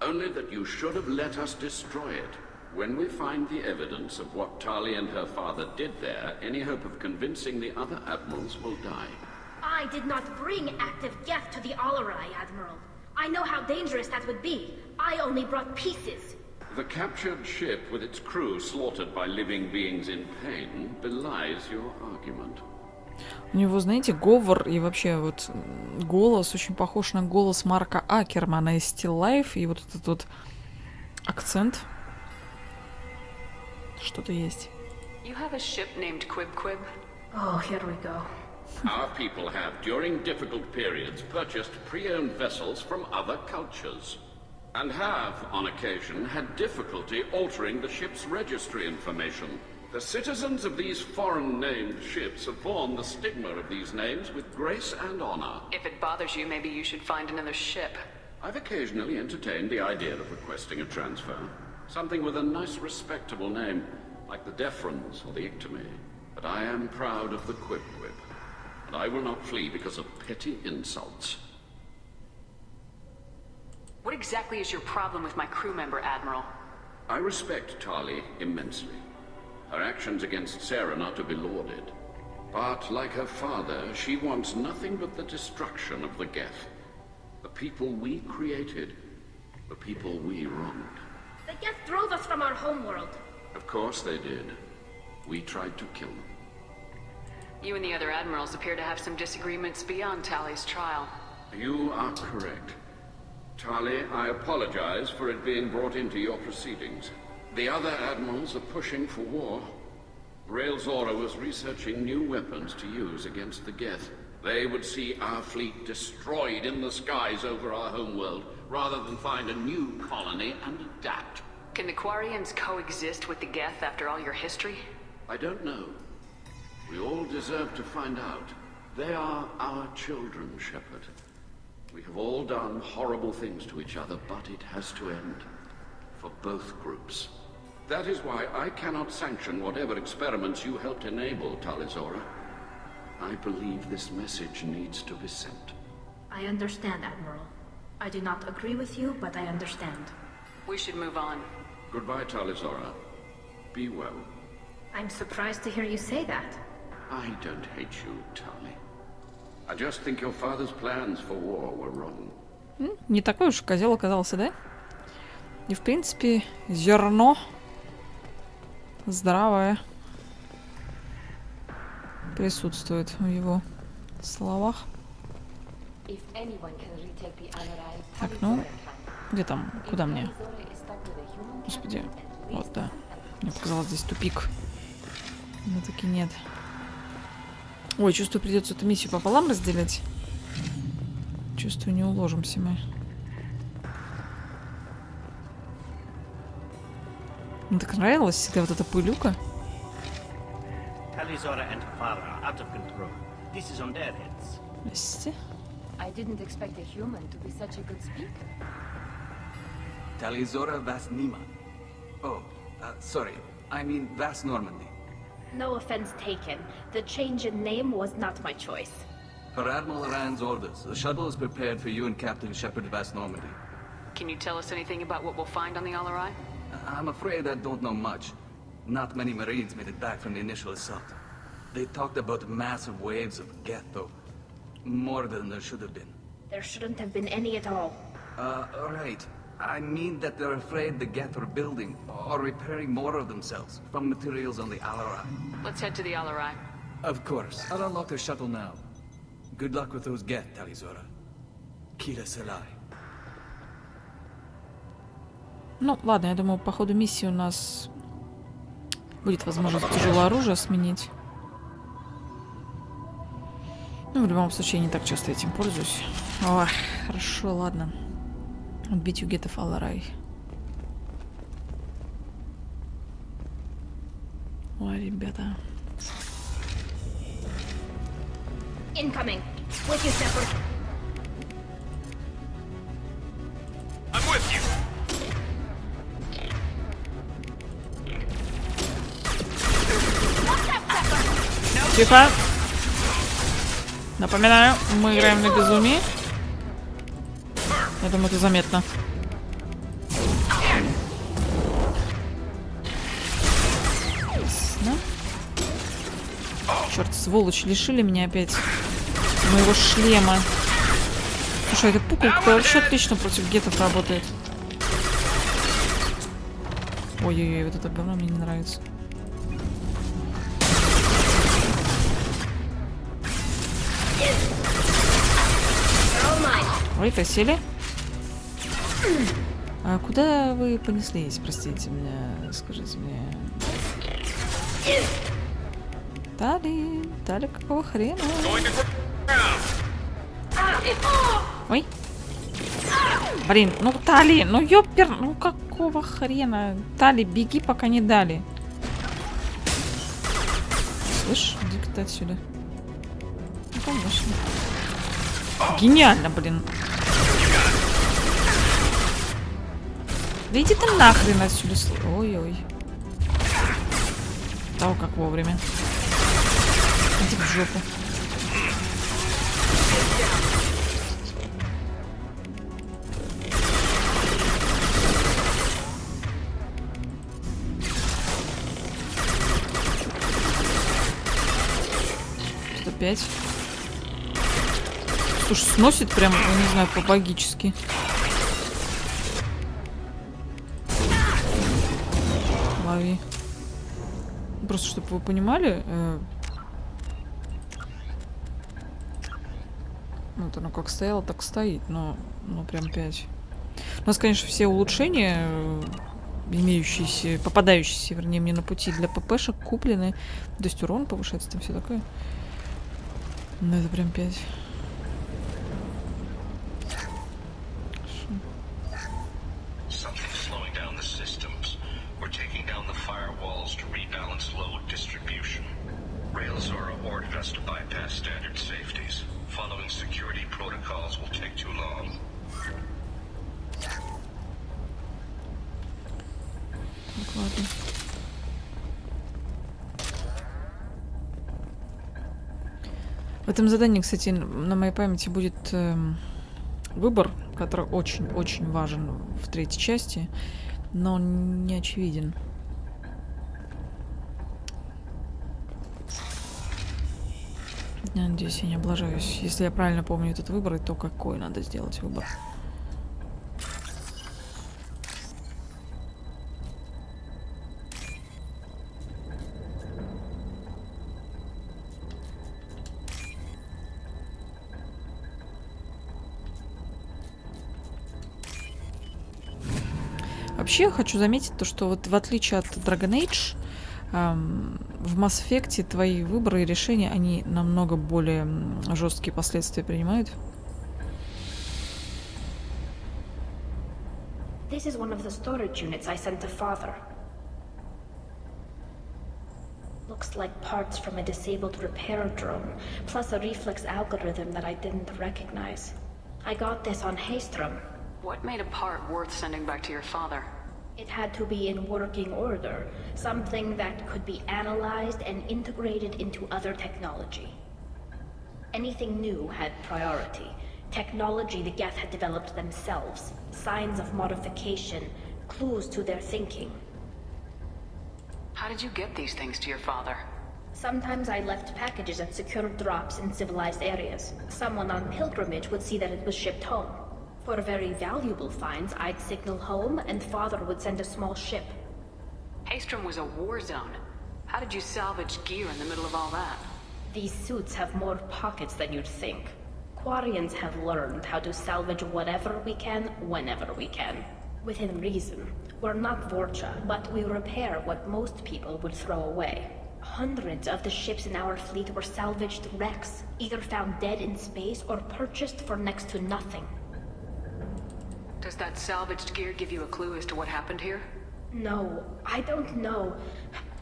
Only that you should have let us destroy it. When we find the evidence of what Tali and her father did there, any hope of convincing the other admirals will die. I did not bring active geth to the Alarai, Admiral. I know how dangerous that would be. I only brought pieces. The captured ship with its crew slaughtered by living beings in pain belies your argument. У него, знаете, говор и вообще вот голос очень похож на голос Марка Акермана из Still Life, и вот этот вот акцент. Что-то есть. You have a ship named Quib? Oh, here we go. Our people have, during difficult periods, purchased pre-owned vessels from other cultures, and have, on occasion, had difficulty altering the ship's registry information. The citizens of these foreign-named ships have borne the stigma of these names with grace and honor. If it bothers you, maybe you should find another ship. I've occasionally entertained the idea of requesting a transfer. Something with a nice, respectable name, like the Deferens or the Ictomy. But I am proud of the Quib, and I will not flee because of petty insults. What exactly is your problem with my crew member, Admiral? I respect Tali immensely. Her actions against Sarah are not to be lauded. But, like her father, she wants nothing but the destruction of the Geth. The people we created. The people we wronged. The Geth drove us from our homeworld. Of course they did. We tried to kill them. You and the other admirals appear to have some disagreements beyond Tali's trial. You are correct. Tali, I apologize for it being brought into your proceedings. The other admirals are pushing for war. Rael Zora was researching new weapons to use against the Geth. They would see our fleet destroyed in the skies over our homeworld, rather than find a new colony and adapt. Can the Quarians coexist with the Geth after all your history? I don't know. We all deserve to find out. They are our children, Shepard. We have all done horrible things to each other, but it has to end. For both groups. That is why I cannot sanction whatever experiments you helped enable, Talizora. I believe this message needs to be sent. I understand, Admiral. I do not agree with you, but I understand. We should move on. Goodbye, Talizora. Be well. I'm surprised to hear you say that. I don't hate you, Tali. I just think your father's plans for war were wrong. Не такой уж козел оказался, да? И, в принципе, зерно здравое присутствует в его словах. Так, ну, где там? Куда мне? Господи, вот, да. Мне показалось, здесь тупик. Но таки нет. Ой, чувствую, придется эту миссию пополам разделять. Чувствую, не уложимся мы. Мне так нравилась всегда вот эта пылюка. Здрасте. I didn't expect a human to be such a good speaker. Talizora Vas Nima. Oh, sorry. I mean Vas Normandy. No offense taken. The change in name was not my choice. Per Admiral Rand's orders, the shuttle is prepared for you and Captain Shepard Vas Normandy. Can you tell us anything about what we'll find on the LRI? I'm afraid I don't know much. Not many Marines made it back from the initial assault. They talked about massive waves of Geth, though. More than there should have been. There shouldn't have been any at all. Right. I mean that they're afraid the Geth are building or repairing more of themselves from materials on the LRI. Let's head to the LRI. Of course. I'll unlock the shuttle now. Good luck with those Geth, Talizora. Kira Selai. Ну, ладно, я думаю, по ходу миссии у нас будет возможность тяжелое оружие сменить. Ну, в любом случае, я не так часто этим пользуюсь. Ох, хорошо, ладно. Отбить у гетов Аларай. Ой, ребята. Incoming. With you, Shepard. I'm with you. Тихо. Напоминаю, мы играем на безумии. Я думаю, это заметно. Ясно. Черт, сволочь, лишили меня опять моего шлема. Слушай, эта пуколка вообще отлично против гетов работает. Ой-ой-ой, вот это говно мне не нравится. Ой, просели. А куда вы понеслись, простите меня, скажите мне? Тали, Тали, какого хрена? Ой. Блин, ну Тали, ну ёпер, ну какого хрена? Тали, беги, пока не дали. Слышь, иди-ка ты отсюда. Ну, конечно. Гениально, блин. Да иди ты нахрен отсюда. Ой-ой. О, как вовремя. Иди в жопу. Опять. Слушай, сносит прям, я не знаю, по-богически. Лови. Просто, чтобы вы понимали, вот оно как стояло, так стоит, но прям 5. У нас, конечно, все улучшения, имеющиеся, попадающиеся, вернее, мне на пути для ППшек куплены. То есть урон повышается, там все такое. Но это прям 5. В этом задании, кстати, на моей памяти будет выбор, который очень-очень важен в третьей части, но он не очевиден. Я надеюсь, я не облажаюсь. Если я правильно помню этот выбор, то какой надо сделать выбор. Вообще, хочу заметить то, что вот в отличие от Dragon Age, в Mass Effect твои выборы и решения, они намного более жесткие последствия принимают. This is one of the storage units I sent to Father. Looks like parts from a disabled repair drone, plus a reflex algorithm that I didn't recognize. I got this on Haystrom. What made a part worth sending back to your father? It had to be in working order, something that could be analyzed and integrated into other technology. Anything new had priority. Technology the Geth had developed themselves, signs of modification, clues to their thinking. How did you get these things to your father? Sometimes I left packages at secure drops in civilized areas. Someone on pilgrimage would see that it was shipped home. For very valuable finds, I'd signal home, and Father would send a small ship. Haystrom was a war zone. How did you salvage gear in the middle of all that? These suits have more pockets than you'd think. Quarians have learned how to salvage whatever we can, whenever we can. Within reason. We're not Vorcha, but we repair what most people would throw away. Hundreds of the ships in our fleet were salvaged wrecks, either found dead in space or purchased for next to nothing. Does that salvaged gear give you a clue as to what happened here? No, I don't know.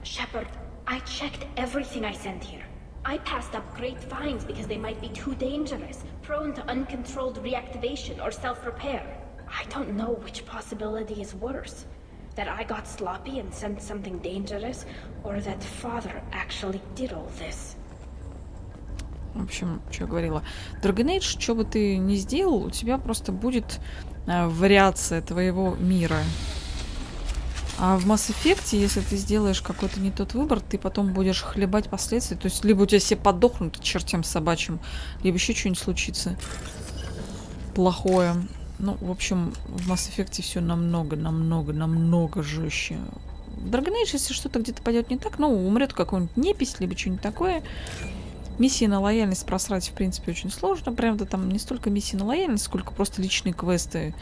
Shepard, I checked everything I sent here. I passed up great finds because they might be too dangerous, prone to uncontrolled reactivation or self-repair. I don't know which possibility is worse. That I got sloppy and sent something dangerous, or that Father actually did all this. В общем, что я говорила. Dragon Age, что бы ты ни сделал, у тебя просто будет вариация твоего мира. А в Mass Effect, если ты сделаешь какой-то не тот выбор, ты потом будешь хлебать последствия. То есть, либо у тебя все подохнут чертям собачьим, либо еще что-нибудь случится плохое. Ну, в общем, в Mass Effect все намного жестче. В Dragon Age, если что-то где-то пойдет не так, ну, умрет какой-нибудь непись, либо что-нибудь такое. Миссии на лояльность просрать, в принципе, очень сложно. Правда, там не столько миссии на лояльность, сколько просто личные квесты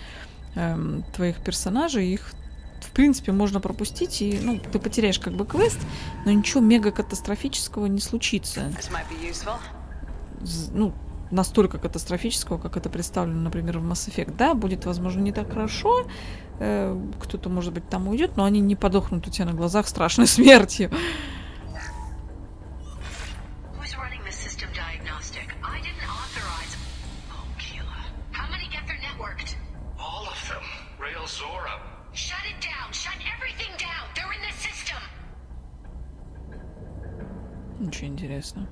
твоих персонажей. Их, в принципе, можно пропустить, и, ну, ты потеряешь как бы квест, но ничего мега катастрофического не случится. Ну, настолько катастрофического, как это представлено, например, в Mass Effect. Да, будет, возможно, не так хорошо. Кто-то, может быть, там уйдет, но они не подохнут у тебя на глазах страшной смертью. Ничего интересного.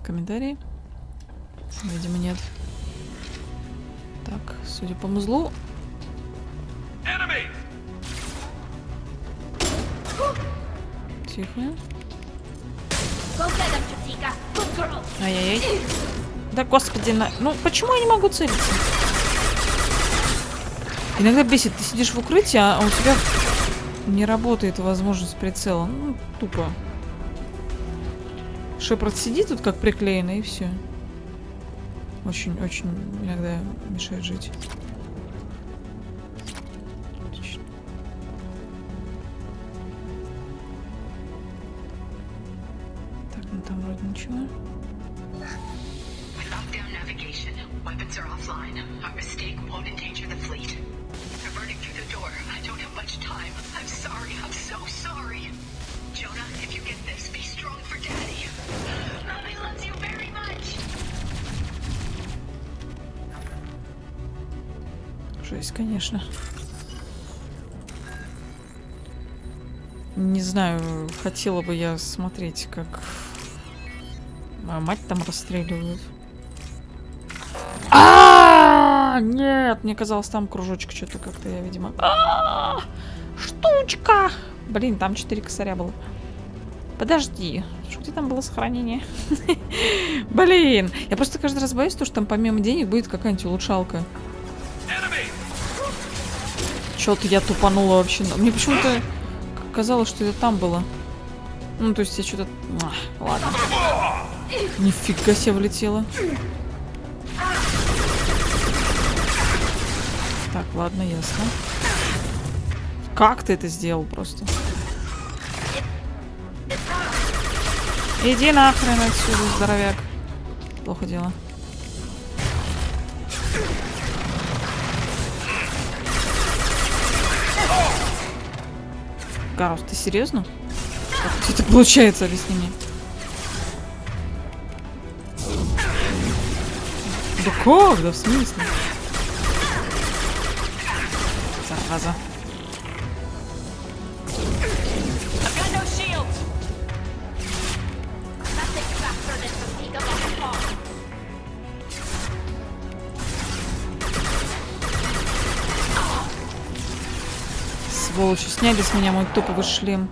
Комментарии? Видимо, нет. Так, судя по музлу. Тихо. Ай-яй-яй. Да господи, ну почему я не могу целиться? Иногда бесит, ты сидишь в укрытии, а у тебя не работает возможность прицела. Ну, тупо. Шепард сидит тут как приклеенный, и все. Очень иногда мешает жить. Отлично. Так, ну там вроде ничего. Жесть, конечно. Не знаю, хотела бы я смотреть, как мою мать там расстреливают. Нет, мне казалось, там кружочек что-то как-то я, видимо. Штучка! Блин, там 4 косаря было. Подожди, где там было сохранение? Блин, я просто каждый раз боюсь, что там помимо денег будет какая-нибудь улучшалка. Что-то я тупанула вообще. Мне почему-то казалось, что это там было. Ну, то есть я что-то... Ладно. Нифига себе влетело. Так, ладно, ясно. Как ты это сделал просто? Иди нахрен отсюда, здоровяк. Плохо дело. Гарус, ты серьезно? Как это получается, объясни мне. Да как? Да в смысле? Зараза. Сволочи, сняли с меня мой топовый шлем.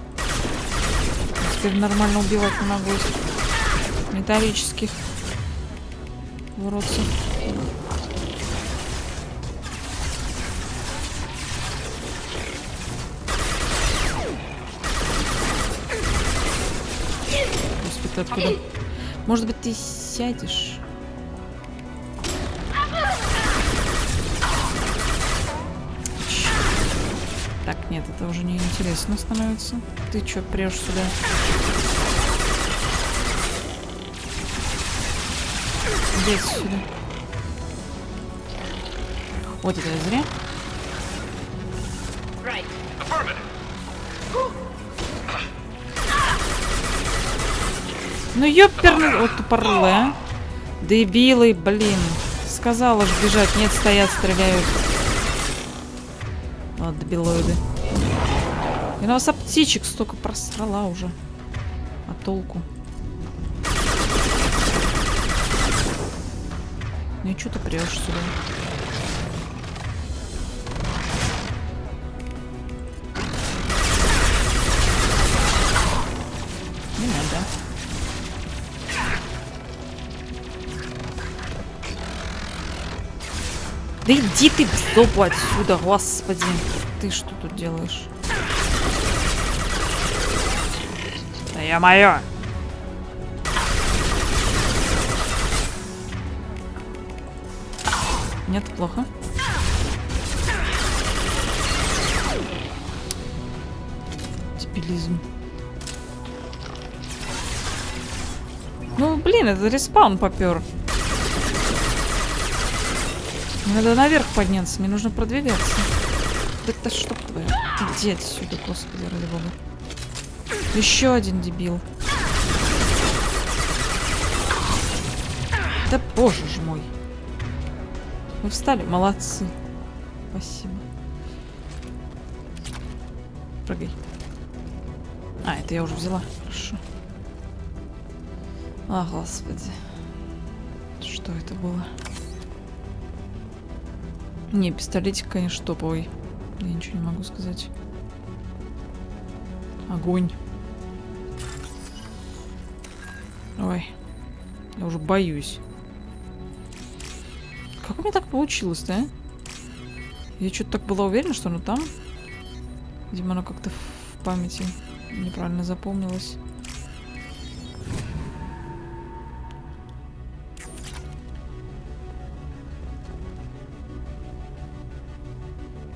Теперь нормально убивать не могу этих металлических уродцев. Господи, ты откуда? Может быть, ты сядешь? Так, нет, это уже не интересно становится. Ты чё, прешь сюда? Иди отсюда. Вот это я зря. Ну ёперный... Вот тупорылый, а. Дебилы, блин. Сказала ж бежать. Нет, стоят, стреляют. Ладно, дебилоиды. Я на вас птичек столько просрала уже. А толку? Ну и что ты прешь сюда? Не надо. Да иди ты в жопу отсюда, господи. Ты что тут делаешь? Да я-моё! Нет, плохо. Дебилизм. Ну, блин, это респаун попер. Мне надо наверх подняться, мне нужно продвигаться. Да это что такое? Иди отсюда, господи, ради бога. Еще один дебил. Да боже ж мой. Вы встали? Молодцы. Спасибо. Прыгай. А, это я уже взяла. Хорошо. А, господи. Что это было? Не, пистолетик, конечно, топовый. Я ничего не могу сказать. Огонь. Ой. Я уже боюсь. Как у меня так получилось-то, а? Я что-то так была уверена, что оно там. Видимо, оно как-то в памяти неправильно запомнилось.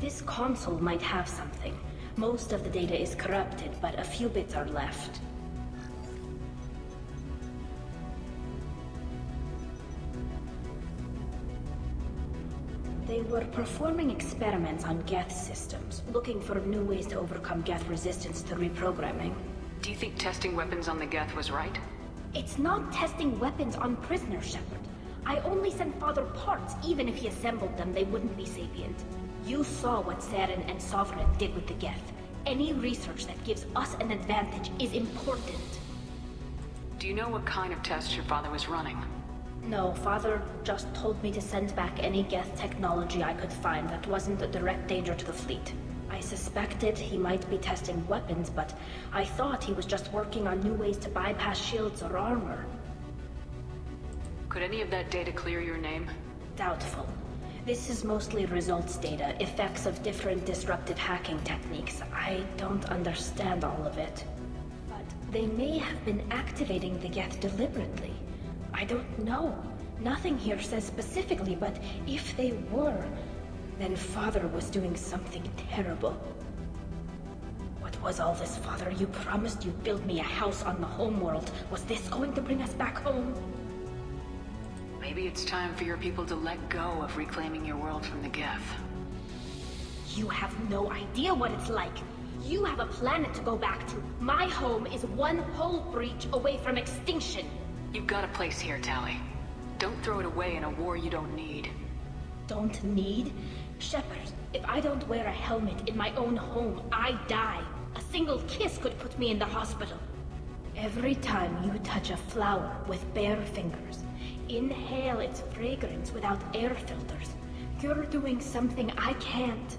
This console might have something. Most of the data is corrupted, but a few bits are left. They were performing experiments on Geth systems, looking for new ways to overcome Geth resistance to reprogramming. Do you think testing weapons on the Geth was right? It's not testing weapons on prisoners, Shepard. I only sent Father parts. Even if he assembled them, they wouldn't be sapient. You saw what Saren and Sovereign did with the Geth. Any research that gives us an advantage is important. Do you know what kind of tests your father was running? No, Father just told me to send back any Geth technology I could find that wasn't a direct danger to the fleet. I suspected he might be testing weapons, but I thought he was just working on new ways to bypass shields or armor. Could any of that data clear your name? Doubtful. This is mostly results data, effects of different disruptive hacking techniques. I don't understand all of it. But they may have been activating the Geth deliberately. I don't know. Nothing here says specifically, but if they were, then Father was doing something terrible. What was all this, Father? You promised you'd build me a house on the homeworld. Was this going to bring us back home? Maybe it's time for your people to let go of reclaiming your world from the Geth. You have no idea what it's like. You have a planet to go back to. My home is one hull breach away from extinction. You've got a place here, Tali. Don't throw it away in a war you don't need. Don't need? Shepard, if I don't wear a helmet in my own home, I die. A single kiss could put me in the hospital. Every time you touch a flower with bare fingers, inhale its fragrance without air filters, you're doing something I can't.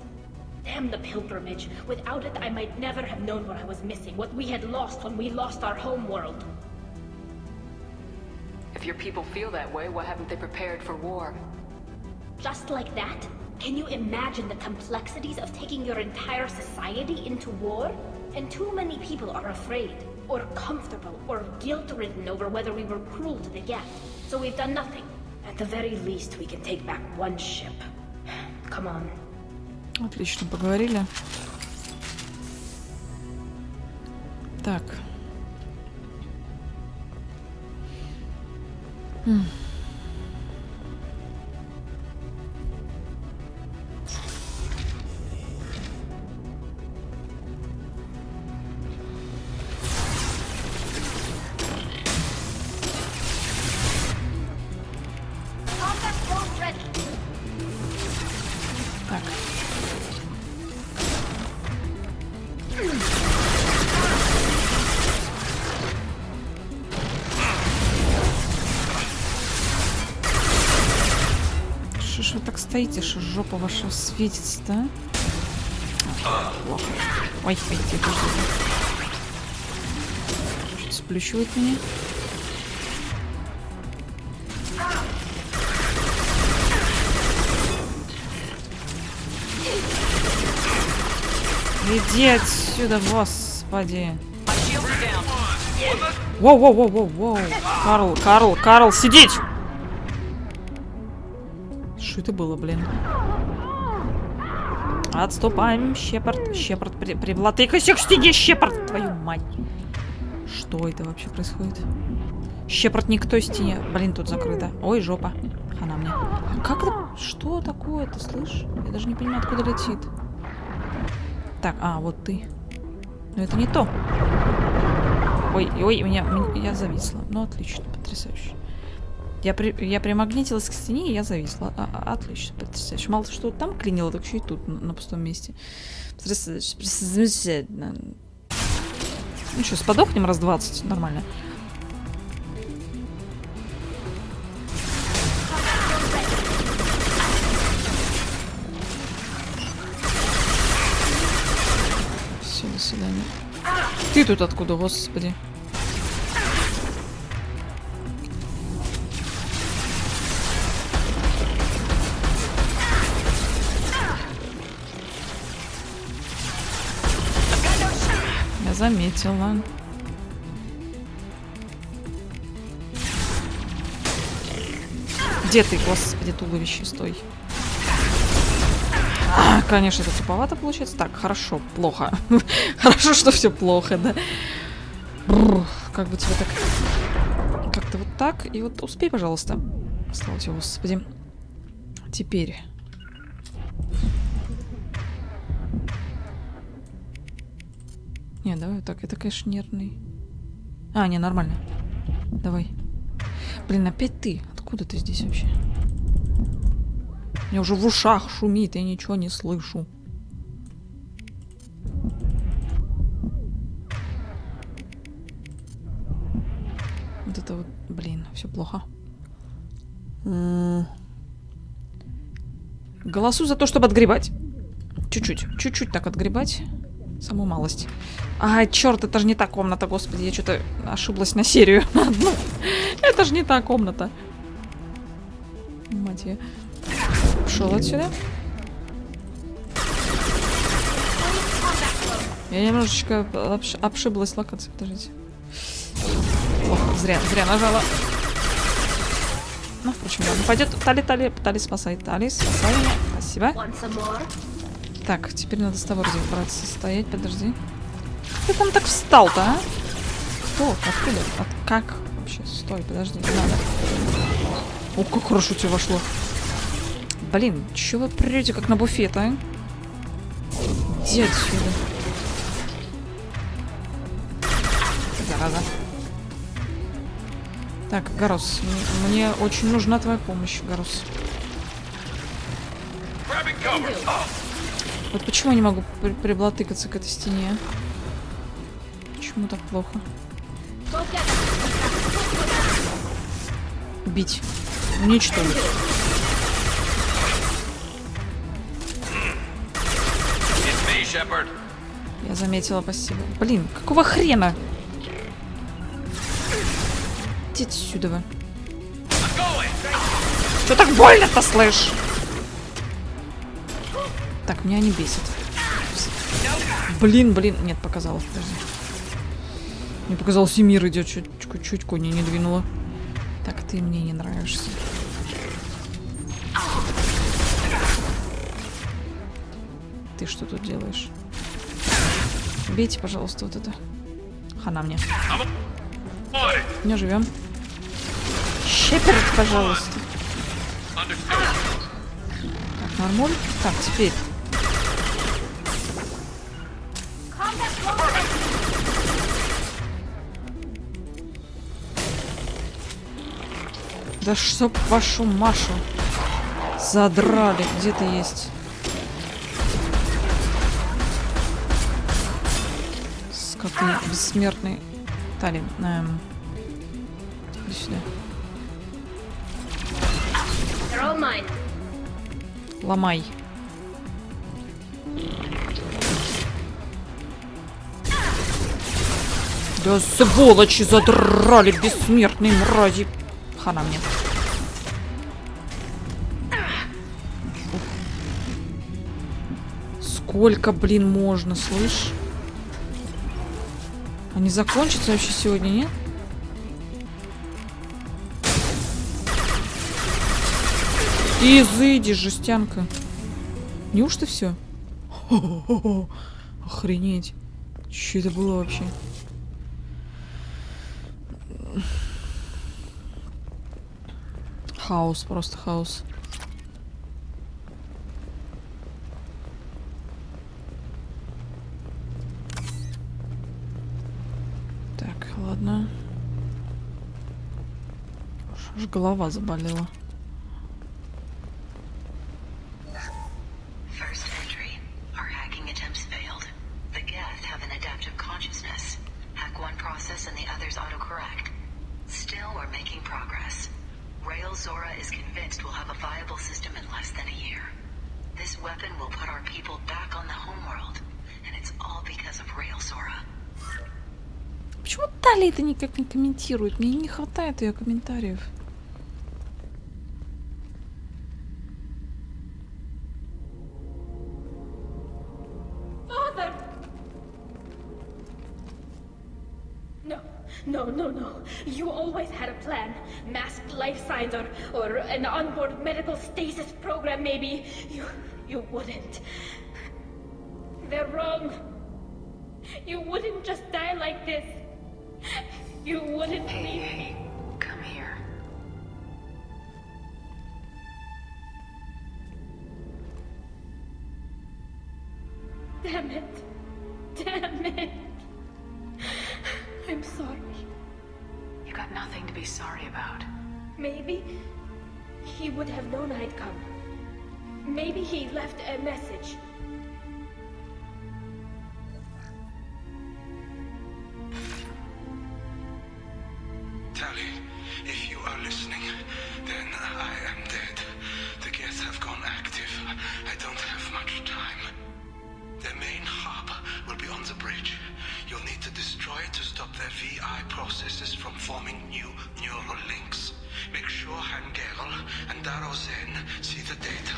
Damn the pilgrimage. Without it, I might never have known what I was missing, what we had lost when we lost our home world. If your people feel that way, why haven't they prepared for war? Just like that? Can you imagine the complexities of taking your entire society into war? And too many people are afraid, or comfortable, or guilt-ridden over whether we were cruel to the Geth. So we've done nothing. At the very least, we can take back one ship. Come on. Отлично, поговорили. Так. Так. стоите, что жопа ваша светится-то? Плохо. Ой, тихо. Что-то сплющивает меня. Иди отсюда, господи. Воу. Карл, сидеть! Что это было, блин? Отступаем, Шепард, приблатыкайся к стене, Шепард, твою мать. Что это вообще происходит? Шепард не к той стене. Блин, тут закрыто. Ой, жопа. Хана мне. А как это? Что такое-то, слышь? Я даже не понимаю, откуда летит. Так, вот ты. Но это не то. Ой, я зависла. Ну, отлично, потрясающе. Я примагнитилась к стене, и я зависла. Отлично, потрясающе. Мало что там клинило, так еще и тут, на пустом месте. Потрясающе. Замечательно. Ну что, сподохнем раз 20, нормально. Все, до свидания. Ты тут откуда, господи? Я заметила. Где ты, господи, туловище, стой. Конечно, это туповато получается. Так, хорошо, плохо. Хорошо, что все плохо, да. Бррр, как бы тебе так... Как-то вот так. И вот успей, пожалуйста. Слава тебе, господи. Теперь... Не, давай так. Это, конечно, нервный. Не, нормально. Давай. Блин, опять ты. Откуда ты здесь вообще? У меня уже в ушах шумит, я ничего не слышу. Вот это вот, блин, все плохо. Голосую за то, чтобы отгребать. Чуть-чуть так отгребать. Самую малость. Черт, это же не та комната, господи, я что-то ошиблась на серию. Это же не та комната. Мать я. Ушел отсюда. Я немножечко обшиблась локацией. Подождите. Плохо, зря нажала. Ну, впрочем, ладно. Пойдет. Тали, спасай. Тали, спасай меня. Спасибо. Так, теперь надо с тобой разобраться. Стоять, подожди. Ты там так встал-то, а? Кто? Откуда? Как? Вообще, стой, подожди, не надо. О, как хорошо тебе вошло. Блин, чё вы прете как на буфет, а? Иди отсюда. Зараза. Так, Гарус, мне очень нужна твоя помощь, Гарус. Вот почему я не могу приблатыкаться к этой стене? Почему так плохо? Убить. Уничтожить. Я заметила, спасибо. Блин, какого хрена? Иди отсюда. Что так больно-то, слышь? Так, меня не бесит. Блин. Нет, показалось, подожди. Мне показалось, и мир идет. Чуть кони не двинула. Так, ты мне не нравишься. Ты что тут делаешь? Бейте, пожалуйста, вот это. Хана мне. Не живем. Шепард, пожалуйста. Так, нормуль. Так, теперь. Да чтоб вашу Машу задрали. Где ты есть? Скоты бессмертные. Тали. Иди сюда. Ломай. Да сволочи задрали, бессмертные мрази. Хана мне. Сколько, блин, можно, слышь? Они закончатся вообще сегодня, нет? Изыди, жестянка. Неужто все? Охренеть. Что это было вообще? Хаос, просто хаос. Так, ладно. Аж голова заболела. Почему Тали это никак не комментирует? Мне не хватает ее комментариев. No. You always had a plan. Masked life signs or an onboard medical stasis program, maybe. You wouldn't. They're wrong. You wouldn't just die like this. You wouldn't leave. Hey, come here. Damn it. I'm sorry. You got nothing to be sorry about. Maybe he would have known I'd come. Maybe he left a message. Tali, if you are listening, then I am dead. The gets have gone active. I don't have much time. Their main hub will be on the bridge. You'll need to destroy it to stop their VI processes from forming new neural links. Make sure Hangerl and Darozen see the data.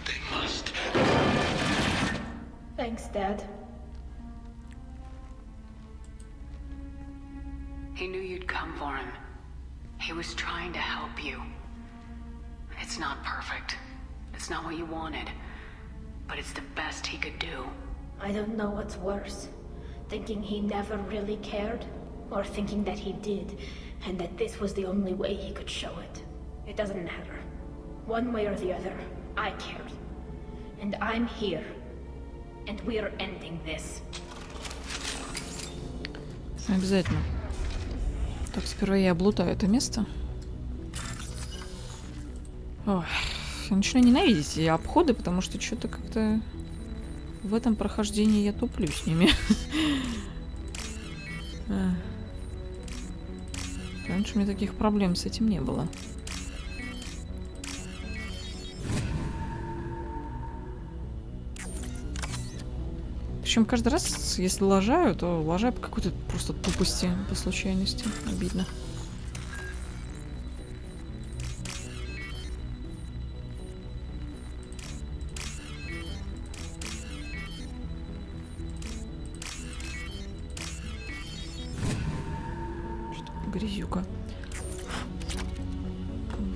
They must. Thanks, Dad. He knew you'd come for him. He was trying to help you. It's not perfect. It's not what you wanted. But it's the best he could do. I don't know what's worse. Thinking he never really cared, or thinking that he did, and that this was the only way he could show it. It doesn't matter. One way or the other, I cared. And I'm here. And we're ending this. Обязательно. Так, сперва я облутаю это место. Ой, я начинаю ненавидеть эти обходы, потому что что-то как-то в этом прохождении я туплю с ними. Раньше у меня таких проблем с этим не было. Причем каждый раз, если лажаю, то лажаю по какой-то просто тупости, по случайности. Обидно. Что-то грязюка.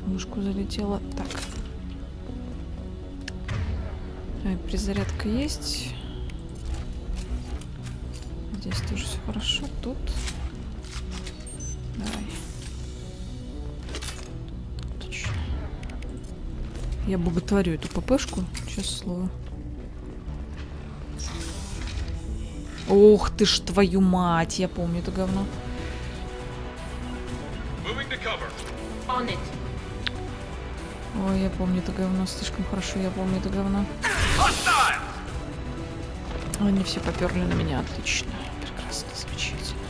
В мышку залетела. Так. Перезарядка есть. Здесь тоже все хорошо. Тут. Давай. Отлично. Я боготворю эту ППшку, честное слово. Ох ты ж твою мать, я помню это говно. Ой, я помню это говно, слишком хорошо, я помню это говно. Они все поперли на меня, отлично. Прекрасно, замечательно.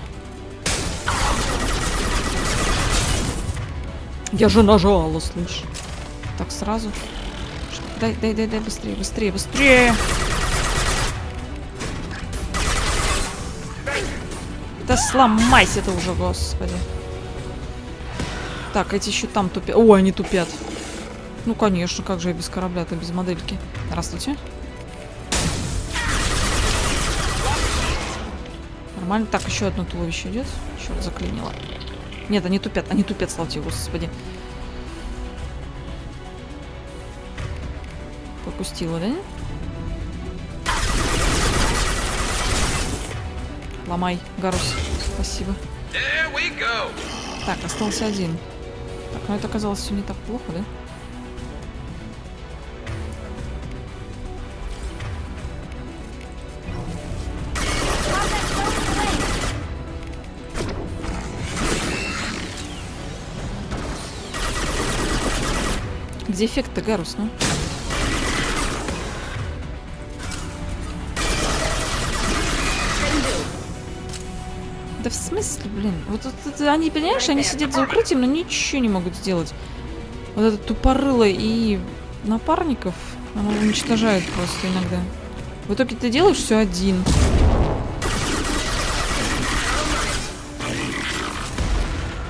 Я же нажала, слышь. Так сразу, чтобы Дай, быстрее, быстрее, быстрее! Да сломайся ты уже, господи. Так, эти еще там тупят. О, они тупят. Ну, конечно, как же я без корабля-то, без модельки. Здравствуйте. Нормально. Так, еще одно туловище идет. Черт, заклинило. Нет, они тупят, слава тебе, господи. Попустила, да? Ломай, Гарус. Спасибо. Так, остался один. Так, ну это оказалось все не так плохо, да? Где эффект-то, Гарус, ну? Да в смысле, блин? Вот они, понимаешь, они сидят за укрытием, но ничего не могут сделать. Вот это тупорыло и напарников, оно уничтожает просто иногда. В итоге ты делаешь все один.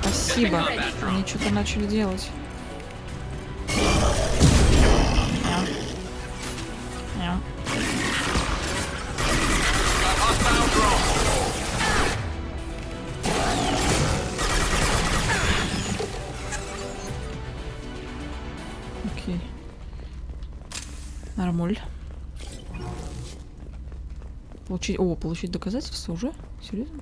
Спасибо. Они что-то начали делать. Окей. Нормуль. Получить доказательства уже? Серьезно?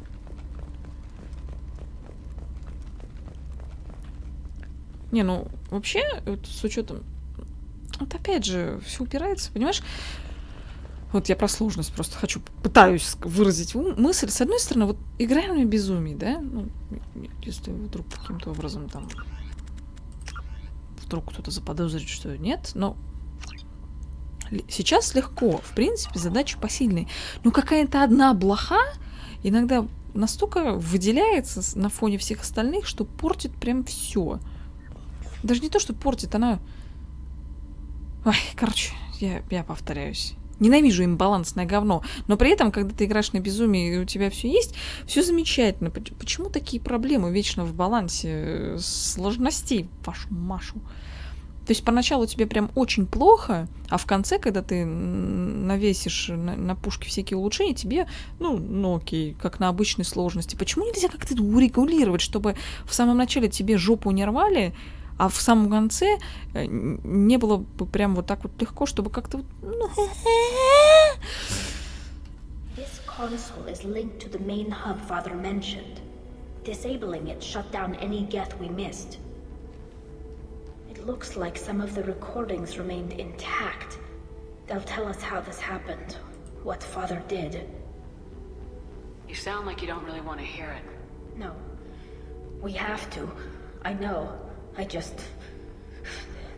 Не, ну, вообще, вот, с учетом... Вот опять же, все упирается, понимаешь? Вот я про сложность просто пытаюсь выразить мысль. С одной стороны, вот играем на безумии, да? Ну, если вдруг каким-то образом там... Вдруг кто-то заподозрит, что нет, но... Сейчас легко, в принципе, задача посильная. Но какая-то одна блоха иногда настолько выделяется на фоне всех остальных, что портит прям все. Даже не то, что портит, она... Ой, короче, я повторяюсь. Ненавижу имбалансное говно. Но при этом, когда ты играешь на безумии, и у тебя все есть, все замечательно. Почему такие проблемы вечно в балансе сложностей, вашу Машу? То есть поначалу тебе прям очень плохо, а в конце, когда ты навесишь на пушки всякие улучшения, тебе, ну окей, как на обычной сложности. Почему нельзя как-то это урегулировать, чтобы в самом начале тебе жопу не рвали, а в самом конце не было бы прям вот так вот легко, чтобы как-то... This console is linked to the main hub Father mentioned. Disabling it shut down any geth we missed. It looks like some of the recordings remained intact. They'll tell us how this happened, what Father did. You sound like you don't really want to hear it. No. We have to. I know.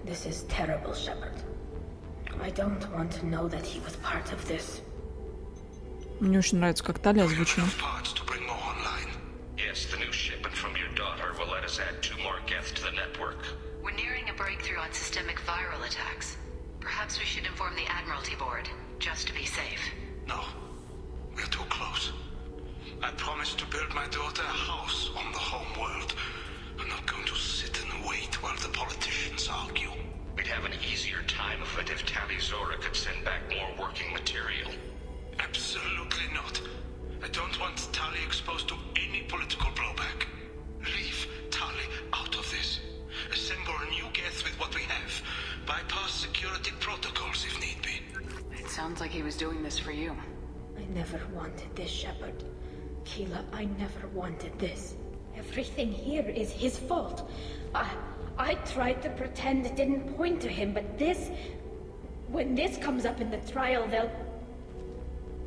This is terrible, Shepard. I don't want to know that he was part of this. Мне очень нравится, как Тали озвучена. Yes, the new shipment from your daughter will let us add 2 more geth to the network. We're nearing a breakthrough on systemic viral attacks. Perhaps we should inform the Admiralty Board, just to be safe. No, we're too close. I promised to build my daughter a house on the home world. I'm not going to sit and wait while the politicians argue. We'd have an easier time of it if Tali Zora could send back more working material. Absolutely not. I don't want Tali exposed to any political blowback. Leave Tali out of this. Assemble a new geth with what we have. Bypass security protocols if need be. It sounds like he was doing this for you. I never wanted this, Shepard. Keela, I never wanted this. Everything here is his fault. I tried to pretend it didn't point to him, but this... When this comes up in the trial, they'll...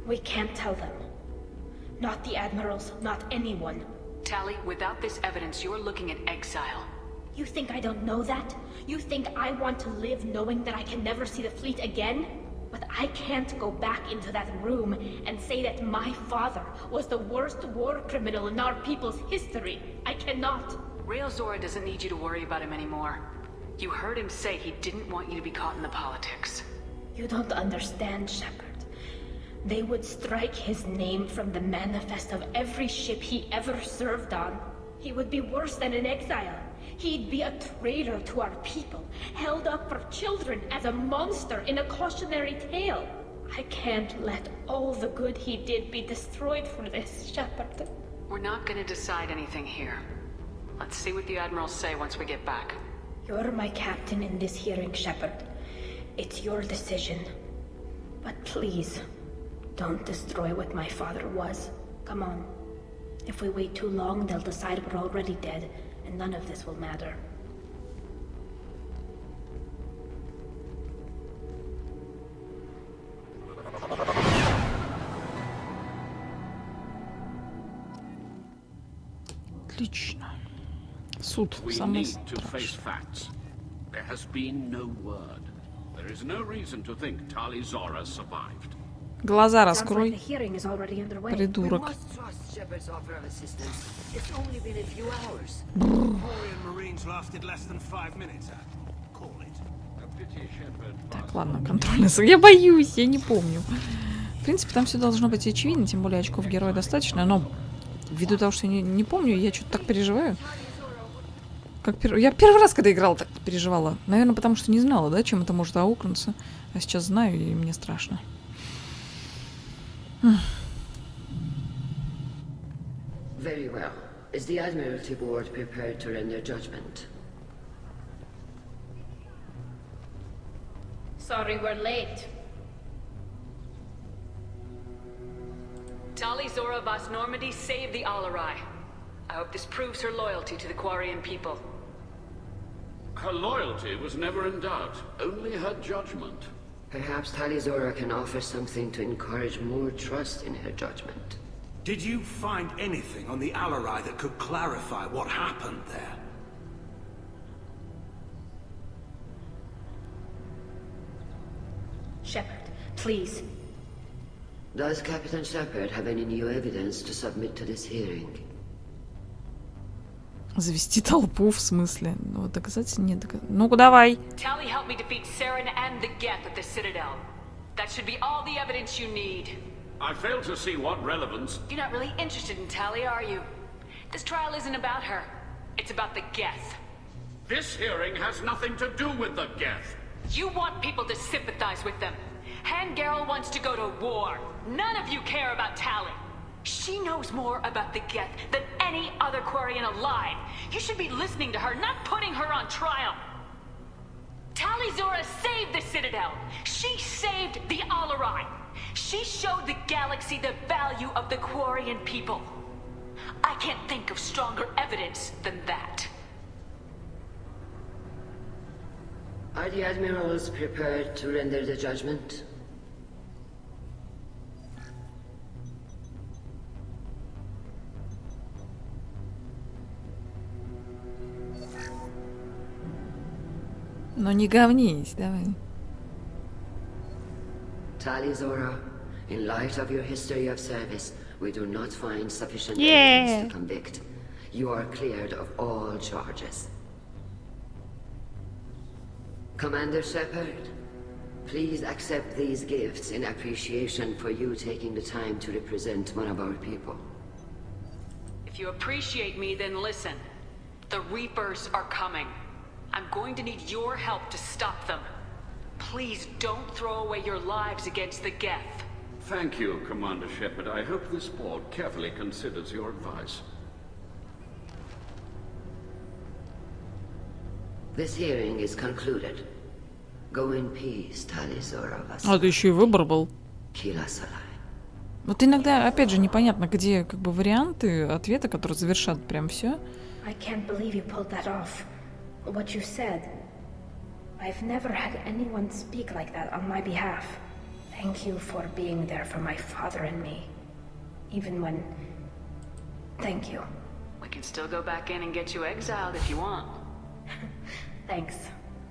We can't tell them. Not the admirals, not anyone. Tali, without this evidence, you're looking at exile. You think I don't know that? You think I want to live knowing that I can never see the fleet again? But I can't go back into that room and say that my father was the worst war criminal in our people's history. I cannot. Rail Zora doesn't need you to worry about him anymore. You heard him say he didn't want you to be caught in the politics. You don't understand, Shepard. They would strike his name from the manifest of every ship he ever served on. He would be worse than an exile. He'd be a traitor to our people, held up for children as a monster in a cautionary tale. I can't let all the good he did be destroyed for this, Shepard. We're not gonna decide anything here. Let's see what the Admirals say once we get back. You're my captain in this hearing, Shepard. It's your decision. But please, don't destroy what my father was. Come on. If we wait too long, they'll decide we're already dead, and none of this will matter. Отлично. Суд. We Самое need to face страшное. facts. There has been no word. There is no reason to think Tali Zora survived. Глаза Sounds like раскрой, the hearing is already underway. придурок. Must trust Shepard's offer of assistance. It's only been a few hours. Quarian Marines lasted less than 5 minutes. Call it. A pity Shepard. Так, ладно, контрольный. Я боюсь, я не помню. В принципе, там все должно быть очевидно, тем более очков героя достаточно, но ввиду того, что я не помню, я что-то так переживаю. Я первый раз, когда играла, так переживала. Наверное, потому что не знала, да, чем это может аукнуться. А сейчас знаю, и мне страшно. Very well. Is the Admiralty Board prepared to render judgment? Sorry we're late. Tali Zora Vas Normandy saved the Alarai. I hope this proves her loyalty to the Quarian people. Her loyalty was never in doubt, only her judgment. Perhaps Tali Zora can offer something to encourage more trust in her judgment. Did you find anything on the Alarai that could clarify what happened there? Shepard, please. Does Captain Shepard have any new evidence to submit to this hearing? Завести толпу, в смысле? Ну, доказательств нет. Ну-ка, давай. Tali helped me defeat Saren and the Geth at the Citadel. That should be all the evidence you need. I fail to see what relevance. You're not really interested in Tali, are you? This trial isn't about her. It's about the Geth. This hearing has nothing to do with the Geth. You want people to sympathize with them. Hangarel wants to go to war. None of you care about Tali. She knows more about the Geth than any other Quarian alive. You should be listening to her, not putting her on trial. Tali Zora saved the Citadel. She saved the Alarai. She showed the galaxy the value of the Quarian people. I can't think of stronger evidence than that. Are the Admirals prepared to render the judgment? Но не говнись, давай. Tali Zora, in light of your history of service, we do not find sufficient evidence to convict. You are cleared of all charges. Commander Shepard, please accept these gifts in appreciation for you taking the time to represent one of our people. If you appreciate me, then listen. The Reapers are coming. I'm going to need your help to stop them. Please don't throw away your lives against the Geth. Thank you, Commander Shepard. I hope this board carefully considers your advice. This hearing is concluded. Go in peace, Tali Zora. А, это еще и выбор был. Kila Salai. Вот иногда, опять же, непонятно, где как бы варианты ответа, которые завершат прям все. I can't believe you pulled that off. What you said. I've never had anyone speak like that on my behalf. Thank you for being there for my father and me. Even when... Thank you. We can still go back in and get you exiled if you want. Thanks.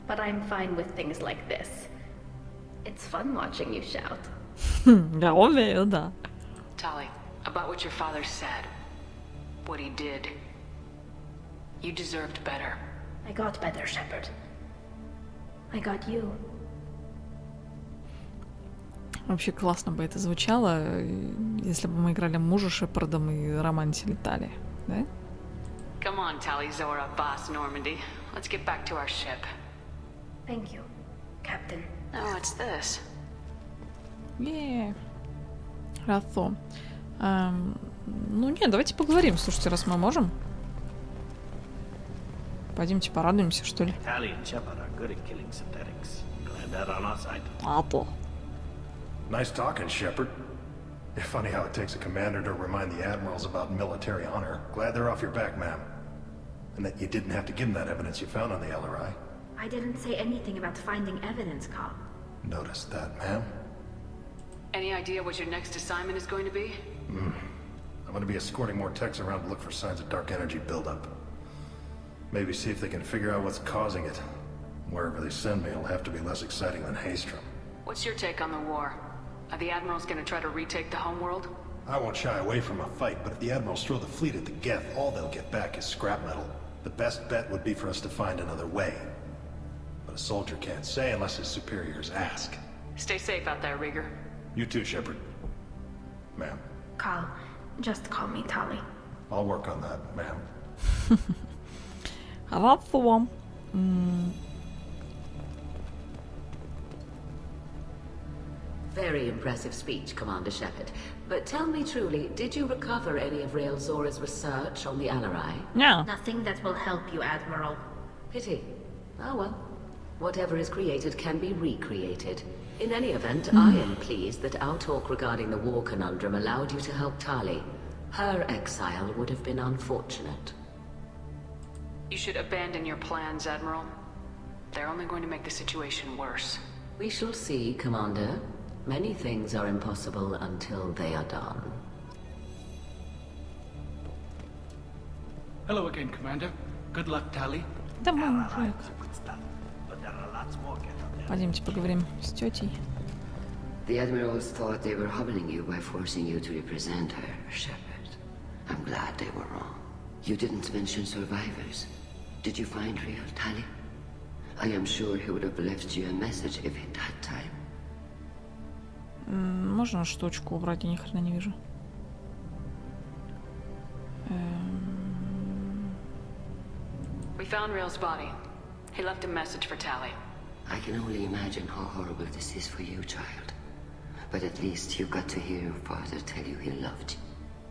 But I'm fine with things like this. It's fun watching you shout. Я умею, да. Tali, about what your father said. What he did. You deserved better. I got better, Shepard. I got you. Вообще классно бы это звучало, если бы мы играли мужа Шепардом и романтили Тали, да? Come on, Tali, Zora, Boss, Normandy. Let's get back to our ship. Thank you, Captain. Oh, what's this? Хорошо. Ну нет, давайте поговорим, слушайте, раз мы можем. Пойдемте порадуемся, что ли. Tali and Shepard are good at killing synthetics. Glad they're on our side. А то. Nice talking, Shepard. Funny how it takes a commander to remind the admirals about military honor. Glad they're off your back, ma'am. And that you didn't have to give them that evidence you found on the LRI. I didn't say anything about finding evidence, Carl. Noticed that, ma'am. Any idea what your next assignment is going to be? I'm going to be escorting more techs around to look for signs of dark energy buildup. Maybe see if they can figure out what's causing it. Wherever they send me, it'll have to be less exciting than Haystrom. What's your take on the war? Are the admirals going to try to retake the homeworld? I won't shy away from a fight, but if the admirals throw the fleet at the Geth, all they'll get back is scrap metal. The best bet would be for us to find another way. But a soldier can't say unless his superiors ask. Stay safe out there, Rieger. You too, Shepard. Ma'am. Carl, just call me Tali. I'll work on that, ma'am. Хорошо. Very impressive speech, Commander Shepard. But tell me truly, did you recover any of Rael Zora's research on the Alarai? No. Nothing that will help you, Admiral. Pity. Oh well. Whatever is created can be recreated. In any event, I am pleased that our talk regarding the war conundrum allowed you to help Tali. Her exile would have been unfortunate. You should abandon your plans, Admiral. They're only going to make the situation worse. We shall see, Commander. Many things are impossible until they are done. Hello again, Commander. Good luck, Tali. Да, мужик. Пойдемте поговорим с тетей. The admirals thought they were humbling you by forcing you to represent her, Shepard. I'm glad they were wrong. You didn't mention survivors. Did you find real Tali? I am sure he would have left you a message if he'd had time. Можно штучку убрать? Я ни хрена не вижу. We found Rael's body. He left a message for Tali. I can only imagine how horrible this is for you, child. But at least you got to hear your father tell you he loved you.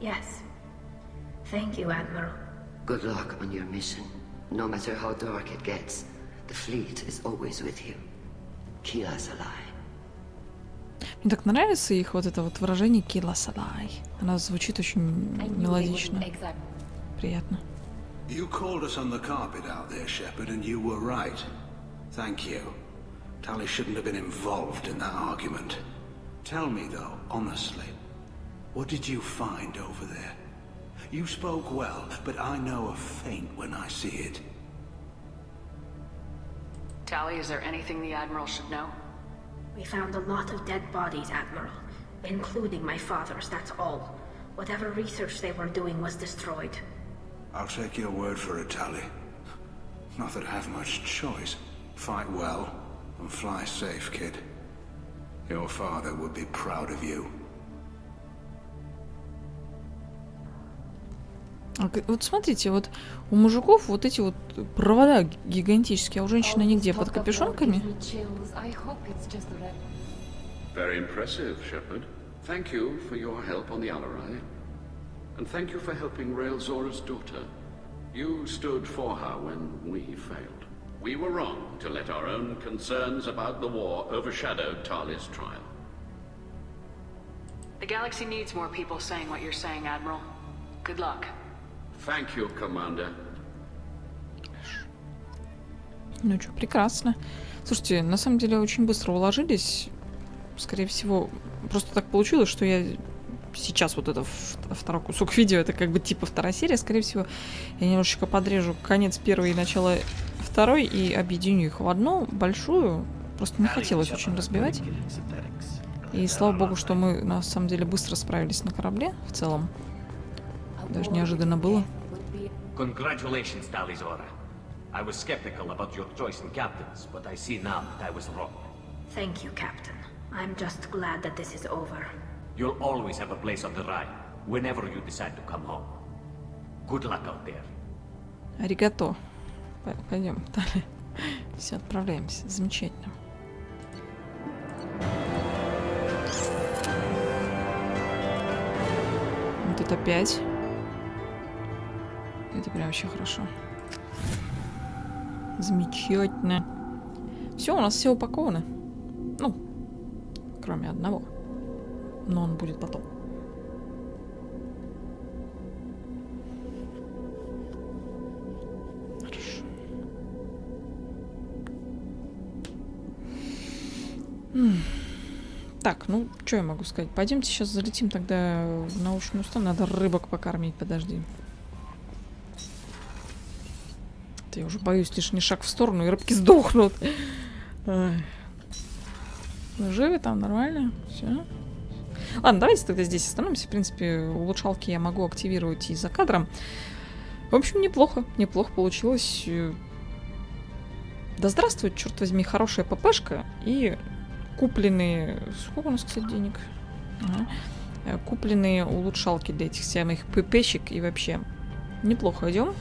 Yes. Thank you, Admiral. Good luck on your mission. No matter how dark it gets, the fleet is always with you. Kila Salai. Мне так нравится их вот это вот выражение Kila Salai. Она звучит очень мелодично. Приятно. You called us on the carpet out there, Shepard, and you were right. Thank you. Tali shouldn't have been involved in that argument. Tell me, though, honestly, what did you find over there? You spoke well, but I know a feint when I see it. Tali, is there anything the Admiral should know? We found a lot of dead bodies, Admiral. Including my father's, that's all. Whatever research they were doing was destroyed. I'll take your word for it, Tali. Not that I have much choice. Fight well, and fly safe, kid. Your father would be proud of you. Вот смотрите, вот у мужиков вот эти вот провода гигантические, а у женщины нигде под капюшонками. Very impressive, Shepard. Thank you for your help on the Alarai. And thank you for helping Rael Zora's daughter. You stood for her when we failed. We were wrong to let our own concerns about the war overshadow Tali's trial. The galaxy needs more people saying what you're saying, Admiral. Good luck. Thank you, Commander. Ну что, прекрасно. Слушайте, на самом деле очень быстро уложились. Скорее всего, просто так получилось, что я сейчас вот это второй кусок видео, это как бы типа вторая серия. Скорее всего, я немножечко подрежу конец первой и начало второй и объединю их в одну большую. Просто не хотелось очень разбивать. И слава богу, что мы на самом деле быстро справились на корабле в целом. Даже неожиданно было. Congratulations, Tali Zora. I was skeptical about your choice in captains, but I see now that I was wrong. Thank you, Captain. I'm just glad that this is over. You'll always have a place on the Rhine, whenever you decide to come home. Good luck out there. Аригато. Пойдем, Тали. Все, отправляемся. Замечательно. Вот это 5. Это прям вообще хорошо. Замечательно. Все, у нас все упаковано. Ну, кроме одного. Но он будет потом. Хорошо. Так, ну, что я могу сказать? Пойдемте сейчас залетим тогда в научную станцию. Надо рыбок покормить, подожди. Я уже боюсь лишний шаг в сторону, и рыбки сдохнут. Ой. Вы живы там? Нормально? Все. Ладно, давайте тогда здесь остановимся. В принципе, улучшалки я могу активировать и за кадром. В общем, неплохо. Неплохо получилось. Да здравствует, черт возьми, хорошая ППшка и купленные... Сколько у нас, кстати, денег? Ага. Купленные улучшалки для этих самых ППшек. И вообще неплохо идем.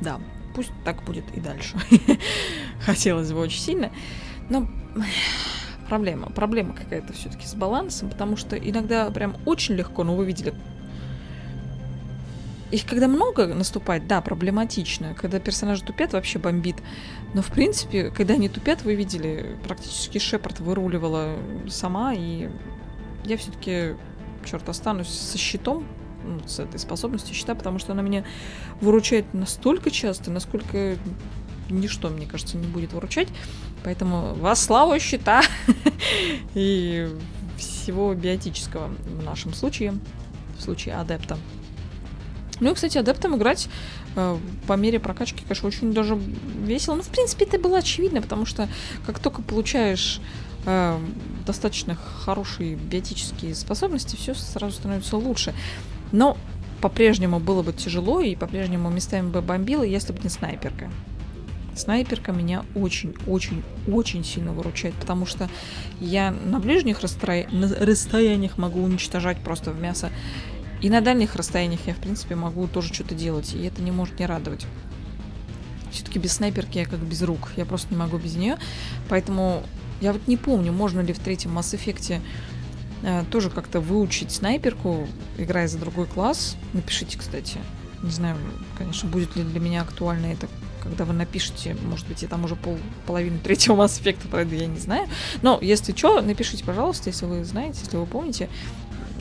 Да, пусть так будет и дальше. Хотелось бы очень сильно. Но проблема какая-то все-таки с балансом, потому что иногда прям очень легко, но вы видели, их когда много наступает, да, проблематично. Когда персонажи тупят, вообще бомбит. Но, в принципе, когда они тупят, вы видели, практически Шепард выруливала сама, и я все-таки, черт, останусь со щитом, ну, с этой способностью щита, потому что она меня выручает настолько часто, насколько ничто, мне кажется, не будет выручать. Поэтому во славу щита и всего биотического в нашем случае, в случае адепта. Ну и, кстати, адептом играть по мере прокачки, конечно, очень даже весело. Ну, в принципе, это было очевидно, потому что как только получаешь достаточно хорошие биотические способности, все сразу становится лучше. Но по-прежнему было бы тяжело, и по-прежнему местами бы бомбило, если бы не снайперка. Снайперка меня очень сильно выручает, потому что я на ближних расстояниях могу уничтожать просто в мясо. И на дальних расстояниях я, в принципе, могу тоже что-то делать, и это не может не радовать. Все-таки без снайперки я как без рук, я просто не могу без нее. Поэтому я вот не помню, можно ли в третьем Mass Effect тоже как-то выучить снайперку, играя за другой класс. Напишите, кстати. Не знаю, конечно, будет ли для меня актуально это, когда вы напишете. Может быть, я там уже половину третьего Mass Effect пройду, я не знаю. Но если что, напишите, пожалуйста, если вы знаете, если вы помните.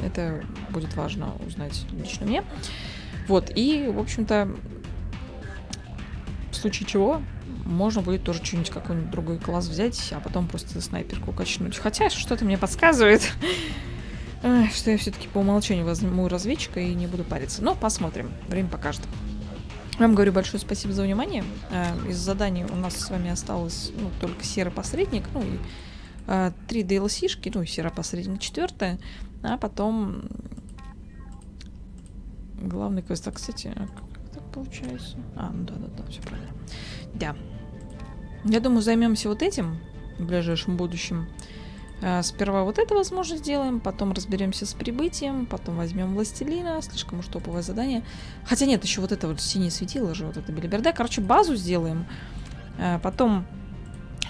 Это будет важно узнать лично мне. Вот, и, в общем-то, в случае чего, можно будет тоже что-нибудь, какой-нибудь другой класс взять, а потом просто снайперку качнуть. Хотя что-то мне подсказывает, что я все-таки по умолчанию возьму разведчика и не буду париться. Но посмотрим, время покажет. Вам говорю большое спасибо за внимание. Из заданий у нас с вами осталось только серый посредник, ну и 3 DLC-шки, ну и серый посредник 4, а потом главный квест. А, кстати, как так получается? Ну да, все правильно. Да. Я думаю, займемся вот этим в ближайшем будущем. Сперва вот это, возможно, сделаем, потом разберемся с прибытием, потом возьмем властелина, слишком уж топовое задание. Хотя нет, еще вот это вот синее светило же, вот это белиберда. Короче, базу сделаем, потом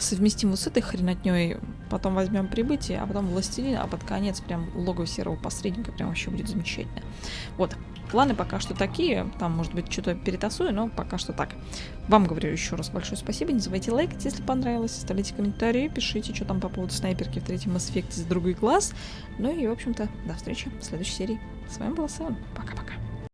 совместим вот с этой хренотней, потом возьмем прибытие, а потом властелина, а под конец прям логово серого посредника, прям вообще будет замечательно. Вот, планы пока что такие, там, может быть, что-то перетасую, но пока что так. Вам говорю еще раз большое спасибо, не забывайте лайкать, если понравилось, оставляйте комментарии, пишите, что там по поводу снайперки в третьем Mass Effect за другой класс. Ну и, в общем-то, до встречи в следующей серии. С вами была Севен, пока-пока.